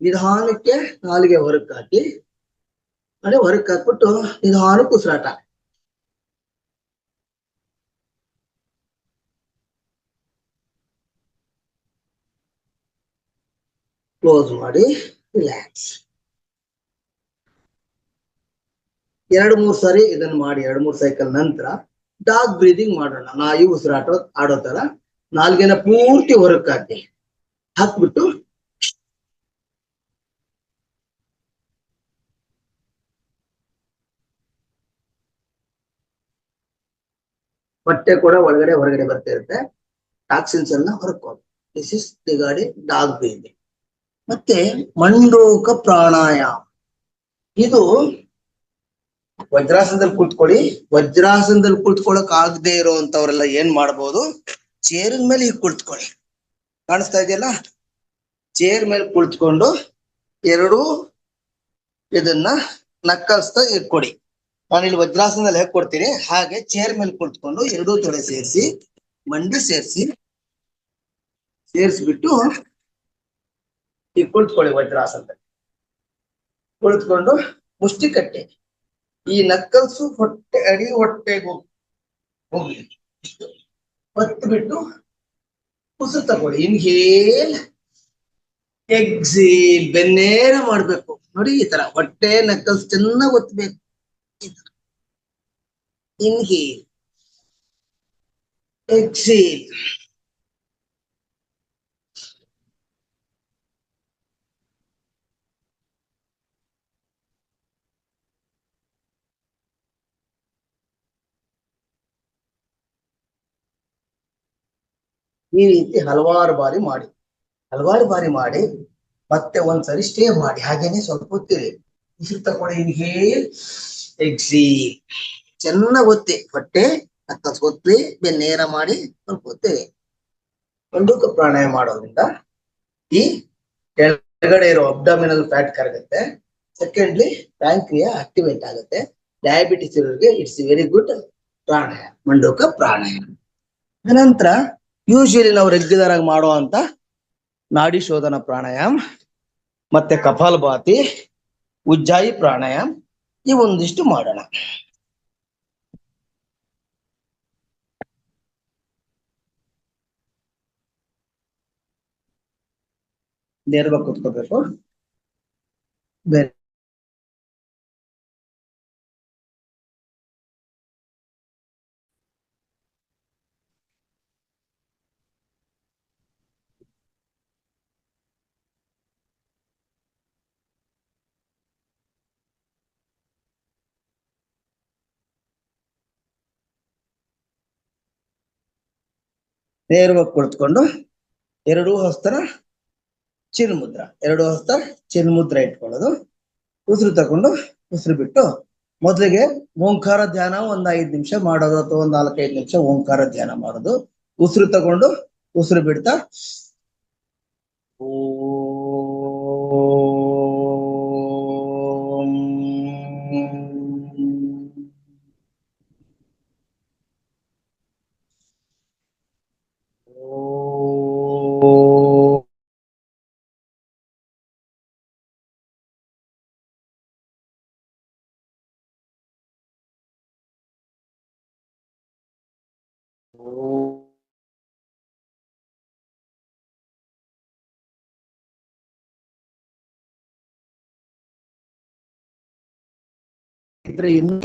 ನಿಧಾನಕ್ಕೆ ನಾಲಿಗೆ ಹೊರಕ್ಕೆ ಹಾಕಿ, ಹೊರಕ್ಕೆ ಹಾಕ್ಬಿಟ್ಟು ನಿಧಾನಕ್ಕೆ ಉಸಿರಾಟ. ಕ್ಲೋಸ್ ಮಾಡಿ ರಿಲ್ಯಾಕ್ಸ್. 2-3 ಸಾರಿ ಇದನ್ನ ಮಾಡಿ, 2-3 ಸೈಕಲ್ ನಂತರ ಡಾಗ್ ಬ್ರೀದಿಂಗ್ ಮಾಡೋಣ. ನಾಯಿ ಉಸಿರಾಟ ಆಡೋ ತರ ನಾಲ್ಗೆನ ಪೂರ್ತಿ ಹೊರಕ್ಕೆ ಹಾಕಿ ಹಾಕ್ಬಿಟ್ಟು ಹೊಟ್ಟೆ ಕೂಡ ಒಳಗಡೆ ಹೊರಗಡೆ ಬರ್ತಾ ಇರುತ್ತೆ. ಟಾಕ್ಸಿನ್ಸ್ ಎಲ್ಲ ಹೊರಕೋದು. This is regarding dog breathing. ಮತ್ತೆ ಮಂಡೂಕ ಪ್ರಾಣಾಯಾಮ. ಇದು ವಜ್ರಾಸನದಲ್ಲಿ ಕೂತ್ಕೊಳ್ಳಿ. ವಜ್ರಾಸನದಲ್ಲಿ ಕುಳಿತುಕೊಳ್ಳಕ್ ಆಗದೆ ಇರೋಂಥವ್ರೆಲ್ಲ ಏನ್ ಮಾಡ್ಬೋದು, ಚೇರಿನ ಮೇಲೆ ಈಗ ಕುಳಿತುಕೊಳ್ಳಿ. ಕಾಣಿಸ್ತಾ ಇದೆಯಲ್ಲ, ಚೇರ್ ಮೇಲೆ ಕುಳಿತುಕೊಂಡು ಎರಡೂ ಇದನ್ನ ನಕ್ಕಲ್ಸ್ತಾ ಇಟ್ಕೊಡಿ. ನಾನಿಲ್ಲಿ ವಜ್ರಾಸನದಲ್ಲಿ ಹೇಗೆ ಕೊಡ್ತೀನಿ ಹಾಗೆ ಚೇರ್ ಮೇಲೆ ಕುಳಿತುಕೊಂಡು ಎರಡೂ ತೊಡೆ ಸೇರಿಸಿ, ಮಂಡಿ ಸೇರಿಸ್ಬಿಟ್ಟು ಈಗ ಕುಳಿತುಕೊಳ್ಳಿ. ವಜ್ರಾಸನದಲ್ಲಿ ಕುಳಿತುಕೊಂಡು ಮುಷ್ಟಿ ಕಟ್ಟಿ ಈ ನಕ್ಕಲ್ಸು ಹೊಟ್ಟೆ ಅಡಿ ಹೊಟ್ಟೆಗೆ ಹೋಗ್ಲಿ, ಒತ್ತು ಬಿಟ್ಟು ಉಸಿರು ತಗೊಳ್ಳಿ. Inhale, exhale. ಬೆನ್ನೇರ ಮಾಡ್ಬೇಕು ನೋಡಿ, ಈ ತರ ಹೊಟ್ಟೆ ನಕ್ಕಲ್ಸ್ ಚೆನ್ನಾಗಿ ಒತ್ತಬೇಕು. Inhale, exhale. ಈ ರೀತಿ ಹಲವಾರು ಬಾರಿ ಮಾಡಿ ಮತ್ತೆ ಒಂದ್ಸರಿ ಸ್ಟೇ ಮಾಡಿ. ಹಾಗೇನೆ ಸ್ವಲ್ಪ ಒತ್ತಿರಿ, ಉಸಿರು ತಗೊಳ್ಳಿ. Inhale, exhale. ಚೆನ್ನಾಗಿ ಒತ್ತಿ, ಹೊಟ್ಟೆ ನಕ್ಕಲ್ಸ್ ಒತ್ತಿ, ಬೆನ್ನೇರ ಮಾಡಿ ಸ್ವಲ್ಪ ಒತ್ತಿರಿ. ಮಂಡೂಕ ಪ್ರಾಣಾಯಾಮ ಮಾಡೋದ್ರಿಂದ ಈ ಕೆಳಗಡೆ ಇರೋ ಅಬ್ಡಮಿನಲ್ ಫ್ಯಾಟ್ ಕರಗುತ್ತೆ. ಸೆಕೆಂಡ್ಲಿ ಪ್ಯಾಂಕ್ರಿಯಾ ಆಕ್ಟಿವೇಟ್ ಆಗುತ್ತೆ. ಡಯಾಬಿಟಿಸ್ ಇರೋರಿಗೆ ಇಟ್ಸ್ ವೆರಿ ಗುಡ್ ಪ್ರಾಣಾಯಾಮ, ಮಂಡೂಕ ಪ್ರಾಣಾಯಾಮ. ನಂತರ ಯೂಶಲಿ ನಾವು ರೆಗ್ಯುಲರ್ ಆಗಿ ಮಾಡುವಂತ ನಾಡಿ ಶೋಧನ ಪ್ರಾಣಾಯಾಮ, ಮತ್ತೆ ಕಪಾಲಭಾತಿ, ಉಜ್ಜಾಯಿ ಪ್ರಾಣಾಯಾಮ, ಇವೊಂದಿಷ್ಟು ಮಾಡೋಣ. ನೇರವಾಗಿ ಕೂತ್ಕೋಬೇಕು. ನೇರವಾಗಿ ಕುಳಿತುಕೊಂಡು ಎರಡೂ ಹಸ್ತರ ಚಿನ್ಮುದ್ರ ಇಟ್ಕೊಳ್ಳೋದು. ಉಸಿರು ತಗೊಂಡು ಉಸಿರು ಬಿಟ್ಟು ಮೊದಲಿಗೆ ಓಂಕಾರ ಧ್ಯಾನ 5 ನಿಮಿಷ ಮಾಡೋದು, ಅಥವಾ 4-5 ನಿಮಿಷ ಓಂಕಾರ ಧ್ಯಾನ ಮಾಡೋದು. ಉಸಿರು ತಗೊಂಡು ಉಸಿರು ಬಿಡ್ತಾ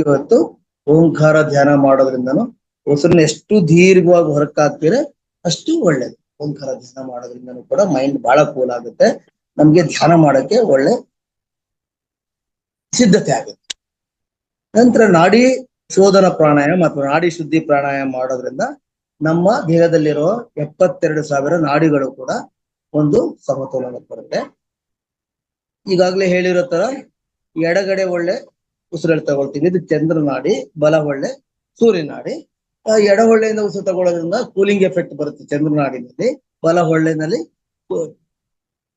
ಇವತ್ತು ಓಂಕಾರ ಧ್ಯಾನ ಮಾಡೋದ್ರಿಂದನು ಉಸಿರನ್ನ ಎಷ್ಟು ದೀರ್ಘವಾಗಿ ಹೊರಕಾಗ್ತೀರ ಅಷ್ಟು ಒಳ್ಳೇದು. ಓಂಕಾರ ಧ್ಯಾನ ಮಾಡೋದ್ರಿಂದನೂ ಕೂಡ ಮೈಂಡ್ ಬಹಳ ಕೂಲ್ ಆಗುತ್ತೆ. ನಮ್ಗೆ ಧ್ಯಾನ ಮಾಡಕ್ಕೆ ಒಳ್ಳೆ ಸಿದ್ಧತೆ ಆಗುತ್ತೆ. ನಂತರ ನಾಡಿ ಶೋಧನ ಪ್ರಾಣಾಯಾಮ ಅಥವಾ ನಾಡಿ ಶುದ್ಧಿ ಪ್ರಾಣಾಯಾಮ ಮಾಡೋದ್ರಿಂದ ನಮ್ಮ ದೇಹದಲ್ಲಿರೋ 72,000 ನಾಡಿಗಳು ಕೂಡ ಒಂದು ಸಮತೋಲನಕ್ಕೆ ಬರುತ್ತೆ. ಈಗಾಗಲೇ ಹೇಳಿರೋ ತರ ಎಡಗಡೆ ಒಳ್ಳೆ ಉಸಿರು ತಗೊಳ್ತೀವಿ, ಇದು ಚಂದ್ರ ನಾಡಿ, ಬಲ ಒಳ್ಳೆ ಸೂರ್ಯ ನಾಡಿ. ಎಡ ಹೊಳ್ಳೆಯಿಂದ ಉಸಿರು ತಗೊಳ್ಳೋದ್ರಿಂದ ಕೂಲಿಂಗ್ ಎಫೆಕ್ಟ್ ಬರುತ್ತೆ ಚಂದ್ರ ನಾಡಿನಲ್ಲಿ, ಬಲ ಹೊಳ್ಳೆನಲ್ಲಿ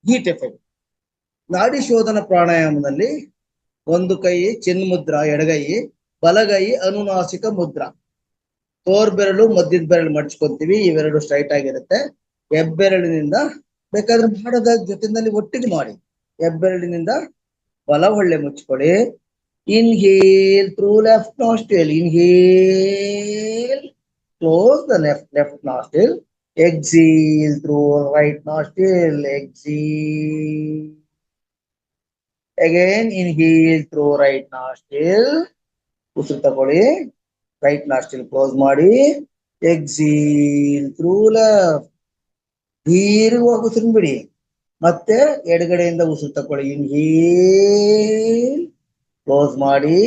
ಹೀಟ್ ಎಫೆಕ್ಟ್. ನಾಡಿ ಶೋಧನ ಪ್ರಾಣಾಯಾಮದಲ್ಲಿ ಒಂದು ಕೈ ಚಿನ್ಮುದ್ರಾ ಎಡಗೈ, ಬಲಗೈ ಅನುನಾಸಿಕ ಮುದ್ರಾ. ತೋರ್ಬೆರಳು ಮಧ್ಯದ ಬೆರಳು ಮಡ್ಚ್ಕೊಂತೀವಿ, ಇವೆರಡು ಸ್ಟ್ರೈಟ್ ಆಗಿರುತ್ತೆ. ಹೆಬ್ಬೆರಳಿನಿಂದ ಬೇಕಾದ್ರೆ ಮಾಡೋದ ಜೊತೆನಲ್ಲಿ ಒಟ್ಟಿಗೆ ಮಾಡಿ. ಹೆಬ್ಬೆರಳಿನಿಂದ ಬಲ ಹೊಳ್ಳೆ ಮುಚ್ಕೊಳ್ಳಿ. Inhale through left nostril, inhale close the left nostril, exhale through right nostril, exhale. Again inhale through right nostril, ಉಸಿರು ತಗೊಳ್ಳಿ, ರೈಟ್ ನಾಸ್ಟ್ರಿಲ್ ಕ್ಲೋಸ್ ಮಾಡಿ, ಎಕ್ಸೀಲ್ ಥ್ರೂ ಲೆಫ್ಟ್, ದೀರ್ಘವಾಗಿ ಉಸಿರು ಬಿಡಿ. ಮತ್ತೆ ಎಡಗಡೆಯಿಂದ ಉಸಿರು ತಗೊಳ್ಳಿ, ಇನ್ಹೇಲ್ ಕ್ಲೋಸ್ ಮಾಡಿ,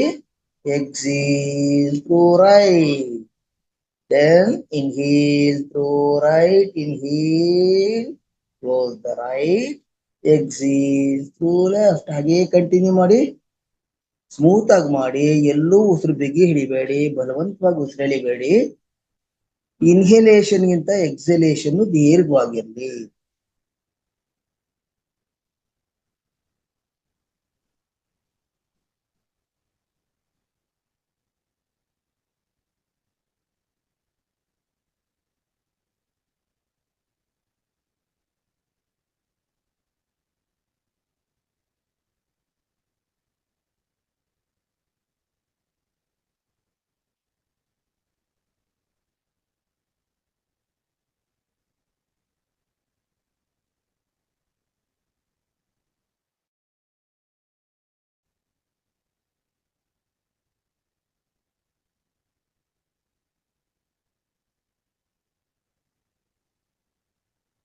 exhale through right, then inhale through right, inhale, close the right, exhale through left. ಹಾಗೆ ಕಂಟಿನ್ಯೂ ಮಾಡಿ, ಸ್ಮೂತ್ ಆಗಿ ಮಾಡಿ. ಎಲ್ಲೂ ಉಸಿರು ಬಿಗಿ ಹಿಡಿಬೇಡಿ, ಬಲವಂತವಾಗಿ ಉಸಿರು ಎಳಿಬೇಡಿ. ಇನ್ಹೇಲೇಷನ್ ಗಿಂತ ಎಕ್ಸಲೇಷನ್ ದೀರ್ಘವಾಗಿರ್ಲಿ.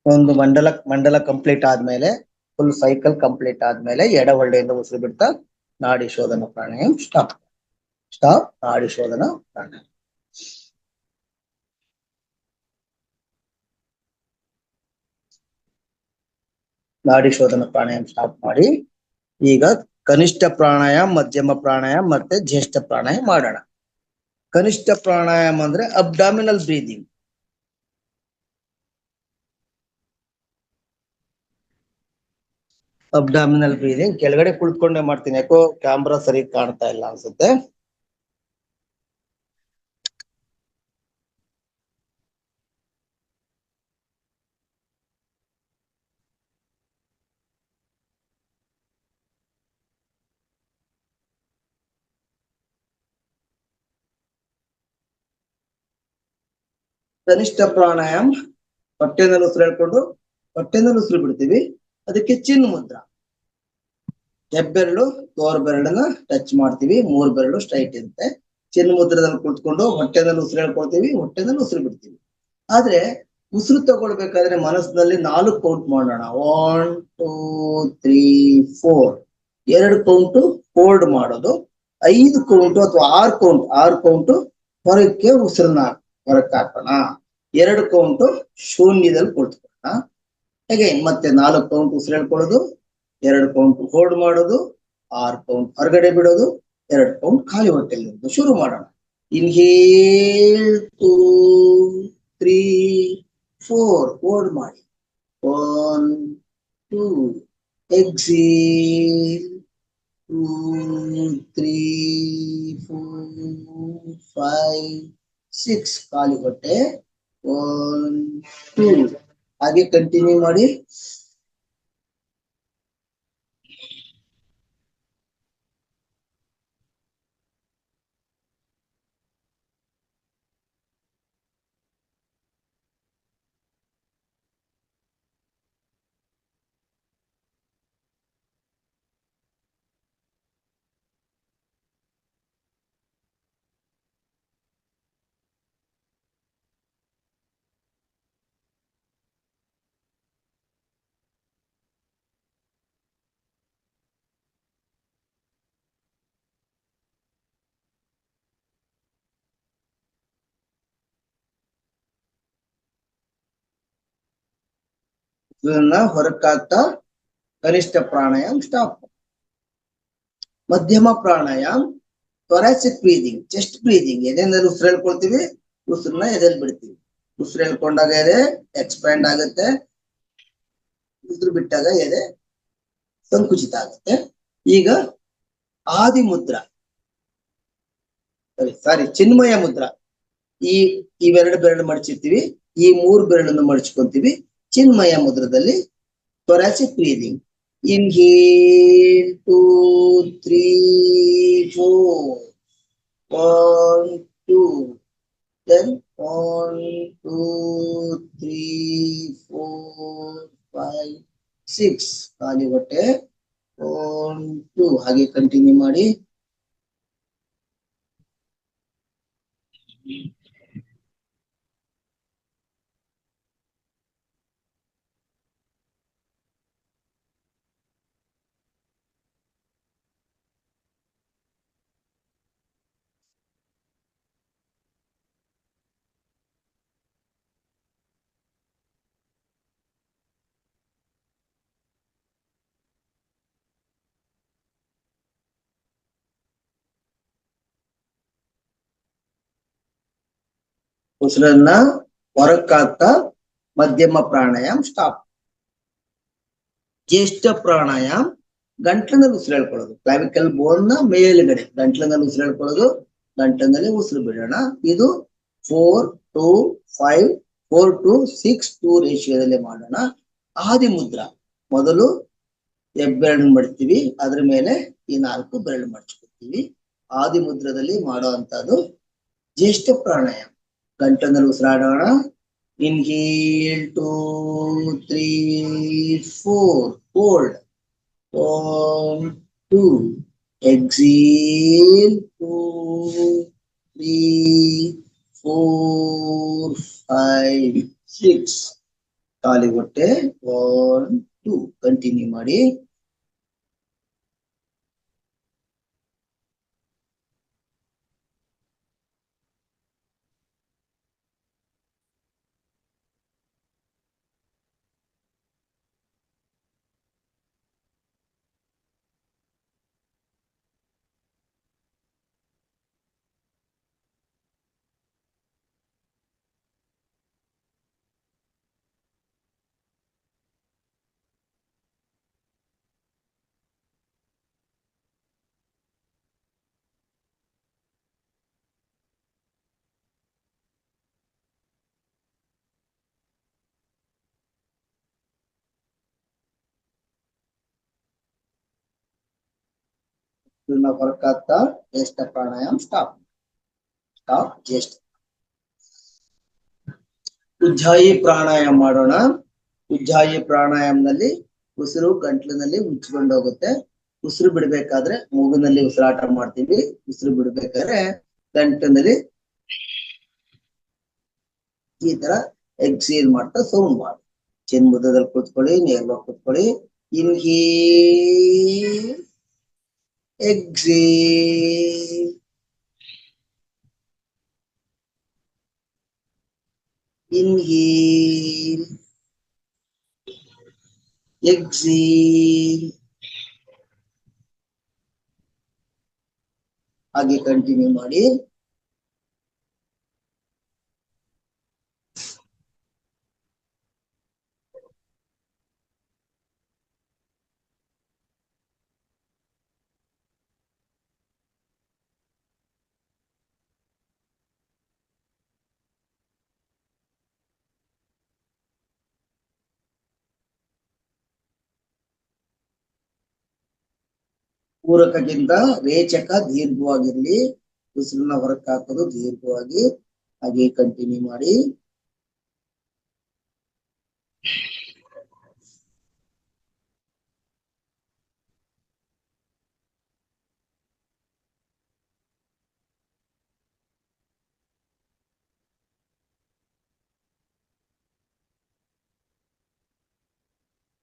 ಒಂದು ಮಂಡಲ ಕಂಪ್ಲೀಟ್ ಆದ್ಮೇಲೆ, ಫುಲ್ ಸೈಕಲ್ ಕಂಪ್ಲೀಟ್ ಆದ್ಮೇಲೆ ಎಡ ಹೊಳ್ಳೆಯಿಂದ ಉಸಿರು ಬಿಡ್ತಾ ನಾಡಿ ಶೋಧನ ಪ್ರಾಣಾಯಾಮ ಸ್ಟಾಪ್. ನಾಡಿ ಶೋಧನ ಪ್ರಾಣಾಯಾಮ. ನಾಡಿ ಶೋಧನ ಪ್ರಾಣಾಯಾಮ ಸ್ಟಾಪ್ ಮಾಡಿ. ಈಗ ಕನಿಷ್ಠ ಪ್ರಾಣಾಯಾಮ, ಮಧ್ಯಮ ಪ್ರಾಣಾಯಾಮ ಮತ್ತೆ ಜ್ಯೇಷ್ಠ ಪ್ರಾಣಾಯಾಮ ಮಾಡೋಣ. ಕನಿಷ್ಠ ಪ್ರಾಣಾಯಾಮ ಅಂದ್ರೆ ಅಬ್ಡಾಮಿನಲ್ ಬ್ರೀದಿಂಗ್. ಅಬ್ಡಾಮಿನಲ್ ಬ್ರೀದಿಂಗ್ ಕೆಳಗಡೆ ಕುಳಿತುಕೊಂಡೇ ಮಾಡ್ತೀನಿ, ಯಾಕೋ ಕ್ಯಾಮ್ರಾ ಸರಿ ಕಾಣ್ತಾ ಇಲ್ಲ ಅನ್ಸುತ್ತೆ. ಕನಿಷ್ಠ ಪ್ರಾಣಾಯಾಮ ಹೊಟ್ಟೆನಲ್ಲಿ ಉಸಿರು ಹೇಳ್ಕೊಂಡು ಹೊಟ್ಟೆನಲ್ಲಿ ಉಸಿರು ಬಿಡ್ತೀವಿ. ಅದಕ್ಕೆ ಚಿನ್ ಮುದ್ರಾ. ಹೆಬ್ಬೆರಳು ತೋರ್ ಬೆರಳನ್ನ ಟಚ್ ಮಾಡ್ತೀವಿ, 3 ಬೆರಳು ಸ್ಟ್ರೈಟ್ ಇರುತ್ತೆ. ಚಿನ್ ಮುದ್ರದಲ್ಲಿ ಕುಳಿತುಕೊಂಡು ಹೊಟ್ಟೆನಲ್ಲಿ ಉಸಿರು ಹೇಳ್ಕೊಳ್ತೀವಿ, ಹೊಟ್ಟೆನಲ್ಲಿ ಉಸಿರು ಬಿಡ್ತೀವಿ. ಆದ್ರೆ ಉಸಿರು ತಗೊಳ್ಬೇಕಾದ್ರೆ ಮನಸ್ಸಿನಲ್ಲಿ 4 ಕೌಂಟ್ ಮಾಡೋಣ. 1 2 3 4. 2 ಕೌಂಟು ಹೋಲ್ಡ್ ಮಾಡೋದು, 5 ಕೌಂಟು ಅಥವಾ 6 ಕೌಂಟು ಹೊರಕ್ಕೆ ಉಸಿರನ್ನ ಹೊರಕ್ಕೆ ಹಾಕೋಣ. 2 ಕೌಂಟು ಶೂನ್ಯದಲ್ಲಿ ಕುಳಿತುಕೊಳ್ಳೋಣ. ಹೇಗೆ ಮತ್ತೆ 4 ಕೌಂಟ್ ಉಸಿರು ಹೇಳ್ಕೊಳ್ಳೋದು, 2 ಕೌಂಟ್ ಹೋಲ್ಡ್ ಮಾಡೋದು, 6 ಕೌಂಟ್ ಹೊರಗಡೆ ಬಿಡೋದು, 2 ಕೌಂಟ್ ಖಾಲಿ ಹೊಟ್ಟೆಯಲ್ಲಿ ಶುರು ಮಾಡೋಣ. ಇನ್ಹೇಲ್ 2 3 4 ಹೋಲ್ಡ್ ಮಾಡಿ, 1 2. ಎಕ್ಸೇಲ್ 2 3 4 5 6 ಖಾಲಿ ಹೊಟ್ಟೆ, 1 2. ಹಾಗೆ ಕಂಟಿನ್ಯೂ ಮಾಡಿ. ಉಸಿರನ್ನ ಹೊರಕ್ಕಾಗ್ತಾ ಕನಿಷ್ಠ ಪ್ರಾಣಾಯಾಮ್ ಸ್ಟಾಪ್. ಮಧ್ಯಮ ಪ್ರಾಣಾಯಾಮ್ ಥೊರಾಸಿಕ್ ಬ್ರೀದಿಂಗ್, ಚೆಸ್ಟ್ ಬ್ರೀದಿಂಗ್. ಎದೆನಲ್ಲಿ ಉಸಿರು ಹೇಳ್ಕೊಳ್ತೀವಿ, ಉಸಿರನ್ನ ಎದೆಲ್ ಬಿಡ್ತೀವಿ. ಉಸಿರು ಹೇಳ್ಕೊಂಡಾಗ ಎದೆ ಎಕ್ಸ್ಪ್ಯಾಂಡ್ ಆಗುತ್ತೆ, ಉಸಿರು ಬಿಟ್ಟಾಗ ಎದೆ ಸಂಕುಚಿತ ಆಗುತ್ತೆ. ಈಗ ಆದಿ ಮುದ್ರ, ಸಾರಿ ಚಿನ್ಮಯ ಮುದ್ರ. ಇವೆರಡು ಬೆರಳು ಮಡಚಿರ್ತೀವಿ, ಈ 3 ಬೆರಳನ್ನು ಮಡಚ್ಕೊಂತೀವಿ. ಚಿನ್ಮಯ ಮುದ್ರದಲ್ಲಿ ಥೊರಾಸಿಕ್ ಬ್ರೀದಿಂಗ್. Inhale 2, 3, 4. 1, 2. Then 1, 2, 3, 4, 5, 6. ಖಾಲಿ ಹೊಟ್ಟೆ. 1, 2. ಹಾಗೆ ಕಂಟಿನ್ಯೂ ಮಾಡಿ. ಉಸಿರನ್ನ ಹೊರಕ್ಕಾಗ್ತಾ ಮಧ್ಯಮ ಪ್ರಾಣಾಯಾಮ್ ಸ್ಟಾಪ್. ಜ್ಯೇಷ್ಠ ಪ್ರಾಣಾಯಾಮ್ ಗಂಟ್ಲಿನಲ್ಲಿ ಉಸಿರು ಹೇಳ್ಕೊಳ್ಳೋದು. ಕ್ಲಾವಿಕಲ್ ಬೋನ್ ನ ಮೇಲ್ಗಡೆ ಗಂಟ್ಲಿನಲ್ಲಿ ಉಸಿರು ಹೇಳ್ಕೊಳ್ಳೋದು, ಗಂಟ್ಲಿನಲ್ಲಿ ಉಸಿರು ಬಿಡೋಣ. ಇದು 4 to 5, 4 to 6 2 ರೇಷಿಯೋದಲ್ಲಿ ಮಾಡೋಣ. ಆದಿ ಮುದ್ರ, ಮೊದಲು ಹೆಬ್ಬೆರಳು ಮಡ್ತೀವಿ, ಅದ್ರ ಮೇಲೆ ಈ 4 ಬೆರಳು ಮಡ್ಚ್ಕೊತೀವಿ. ಆದಿ ಮುದ್ರದಲ್ಲಿ ಮಾಡೋ ಅಂತದ್ದು ಜ್ಯೇಷ್ಠ ಪ್ರಾಣಾಯಾಮ್. ಗಂಟಲಿನಲ್ಲಿ ಉಸಿರಾಡೋಣ. Inhale 2, 3, 4. Hold. 1, 2. Exhale 2, 3, 4, 5, 6. ಖಾಲಿ ಹೊಟ್ಟೆ. 1, 2. ಕಂಟಿನ್ಯೂ ಮಾಡಿ. ಹೊರಕಾಗ್ತಾ ಜ್ಯೇಷ್ಠ ಪ್ರಾಣಾಯಾಮ್ ಸ್ಟಾಪ್. ಜ್ಯೇಷ್ಠ. ಉಜ್ಜಾಯಿ ಪ್ರಾಣಾಯಾಮ್ ಮಾಡೋಣ. ಉಜ್ಜಾಯಿ ಪ್ರಾಣಾಯಾಮದಲ್ಲಿ ಉಸಿರು ಗಂಟ್ಲಿನಲ್ಲಿ ಮುಚ್ಚಿಕೊಂಡು ಹೋಗುತ್ತೆ. ಉಸಿರು ಬಿಡ್ಬೇಕಾದ್ರೆ ಮೂಗಿನಲ್ಲಿ ಉಸಿರಾಟ ಮಾಡ್ತೀವಿ. ಉಸಿರು ಬಿಡ್ಬೇಕಾದ್ರೆ ಗಂಟ್ಲಿನಲ್ಲಿ ಈ ತರ ಎಕ್ಸೇಲ್ ಮಾಡ್ತಾ ಸೌಂಡ್ ಮಾಡಿ. ಚಿನ್ಮುದ್ರದಲ್ಲಿ ಕೂತ್ಕೊಳ್ಳಿ, ನೇರವಾಗಿ ಕೂತ್ಕೊಳ್ಳಿ. Inhale, exhale. Inhale, exhale. ಹಾಗೆ ಕಂಟಿನ್ಯೂ ಮಾಡಿ. ಪೂರಕಕ್ಕಿಂತ ರೇಚಕ ದೀರ್ಘವಾಗಿರ್ಲಿ. ಉಸಿರನ್ನ ಹೊರಕ್ಕೆ ಹಾಕೋದು ದೀರ್ಘವಾಗಿ. ಹಾಗೆ ಕಂಟಿನ್ಯೂ ಮಾಡಿ.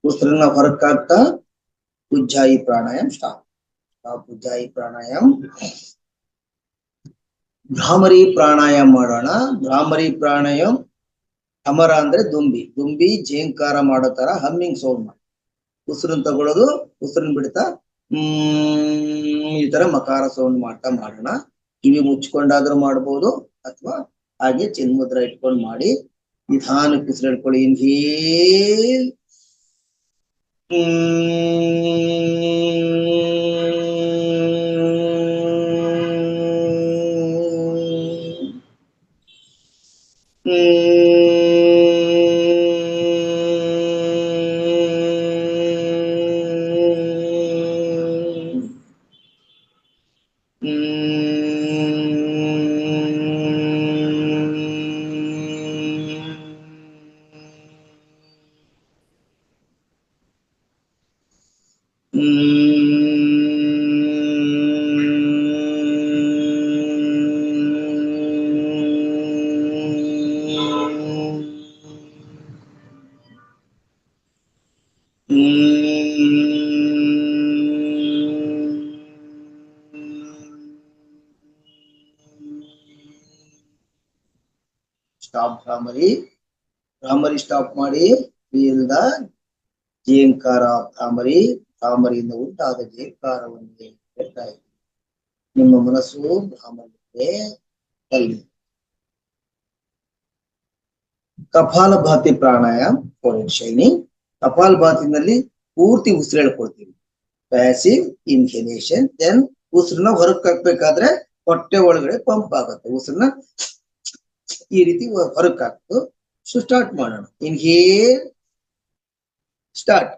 ಉಸಿರನ್ನ ಹೊರಕ್ಕೆ ಹಾಕ್ತಾ ಉಜ್ಜಾಯಿ ಪ್ರಾಣಾಯಾಮ್ ಸ್ಟಾಪ್. ಉಜ್ಜಾಯಿ ಪ್ರಾಣಾಯಾಮ್. ಭ್ರಾಮರಿ ಪ್ರಾಣಾಯಾಮ್ ಮಾಡೋಣ. ಭ್ರಾಮರಿ ಪ್ರಾಣಾಯಾಮ್ ಅಮರ ಅಂದ್ರೆ ದುಂಬಿ. ದುಂಬಿ ಝೇಂಕಾರ ಮಾಡೋ ತರ ಹಮ್ಮಿಂಗ್ ಸೌಂಡ್ ಮಾಡಿ, ಉಸಿರನ್ನ ತಗೊಳ್ಳೋದು, ಉಸಿರನ್ನ ಬಿಡ್ತಾ ಈ ತರ ಮಕಾರ ಸೌಂಡ್ ಮಾಡ್ತಾ ಮಾಡೋಣ. ಕಿವಿ ಮುಚ್ಕೊಂಡಾದ್ರೂ ಮಾಡ್ಬೋದು, ಅಥವಾ ಹಾಗೆ ಚಿನ್ಮುದ್ರ ಇಟ್ಕೊಂಡು ಮಾಡಿ. ನಿಧಾನಕ್ಕೆ ಉಸಿರು ಹಿಡ್ಕೊಳ್ಳಿ. Inhale, stop Bhramari. Bhramari stop ಮಾಡಿ. ಫೀಲ್ ದ ಜೇಂಕಾರ ಭ್ರಾಮರಿ. ಭ್ರಾಮರಿಯಿಂದ ಉಂಟಾದ ಜೇಂಕಾರವನ್ನು ಹೇಳ್ತಾ ಇದ್ದೀವಿ. ನಿಮ್ಮ ಮನಸ್ಸು ಭ್ರಾಮರಿಗೆ ಕಲಿ. Kapalbhati pranayama for shining. ಕಪಾಲಭಾತಿನಲ್ಲಿ ಪೂರ್ತಿ ಉಸಿರು ಹೇಳ್ಕೊಳ್ತೀವಿ. Passive inhalation. ದೆನ್ ಉಸಿರನ್ನ ಹೊರಕ್ಕೆ ಹಾಕ್ಬೇಕಾದ್ರೆ ಹೊಟ್ಟೆ ಒಳಗಡೆ ಪಂಪ್ ಆಗುತ್ತೆ. ಉಸಿರನ್ನ ಈ ರೀತಿ ಹೊರಕ್ಕೆ ಹಾಕ್ತು. ಸೊ ಸ್ಟಾರ್ಟ್ ಮಾಡೋಣ. Inhale, start.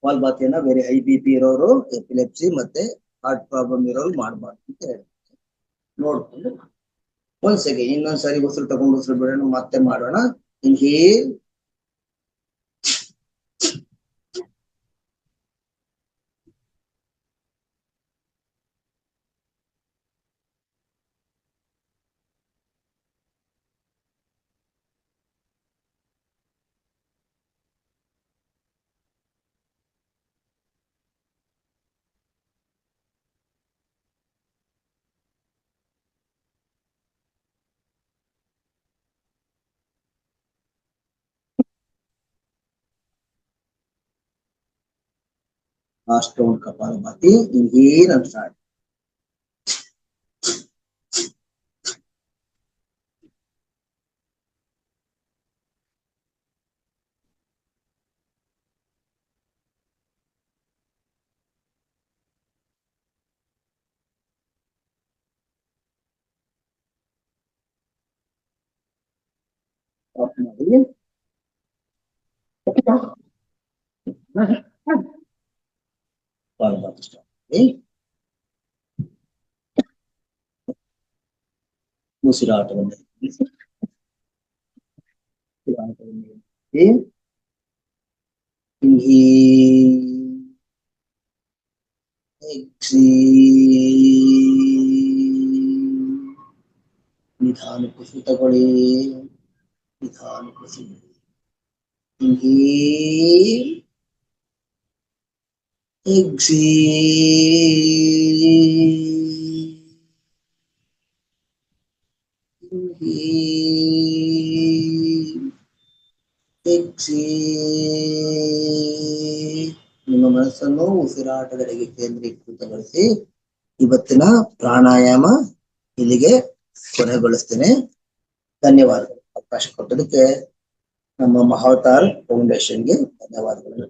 ಕಪಾಲಭಾತಿಯನ್ನ ಬೇರೆ ಹೈ BP ಇರೋರು, ಎಪಿಲೆಪ್ಸಿ ಮತ್ತೆ ಹಾರ್ಟ್ ಪ್ರಾಬ್ಲಮ್ ಇರೋರು ಮಾಡಬಾರ್ದು ಅಂತ ಹೇಳ್ತಾರೆ. ನೋಡ್ಕೊಂಡು ಒಂದ್ಸರಿ ಇನ್ನೊಂದ್ಸರಿ ಉಸಿರು ತಗೊಂಡು ಉಸಿರು ಬಿಡೋಣ. ಮತ್ತೆ ಮಾಡೋಣ. Inhale, last round kapalbhati. Inhale ಅಂತ ಸ್ಟಾರ್ಟ್. ಸ್ಟಾಪ್ ಮಾಡಿ. ಕಪಾಲಭಾತಿ ಸ್ಟಾಪ್ ಮಾಡಿ. ಉಸಿರಾಟವನ್ನು ನಿಧಾನ ಕುಸಿತ ತಗೊಳ್ಳಿ. ನಿಧಾನ ಕುಸಿತ. Inhale, exhale, inhale, exhale. ನಿಮ್ಮ ಮನಸ್ಸನ್ನು ಉಸಿರಾಟದೆಡೆಗೆ ಕೇಂದ್ರೀಕೃತಗೊಳಿಸಿ. ಇವತ್ತಿನ ಪ್ರಾಣಾಯಾಮ ಇಲ್ಲಿಗೆ ಕೊನೆಗೊಳಿಸ್ತೇನೆ. ಧನ್ಯವಾದಗಳು. ಅವಕಾಶ ಕೊಟ್ಟದಕ್ಕೆ ನಮ್ಮ ಮಹಾವತಾರ್ ಫೌಂಡೇಶನ್ಗೆ ಧನ್ಯವಾದಗಳು.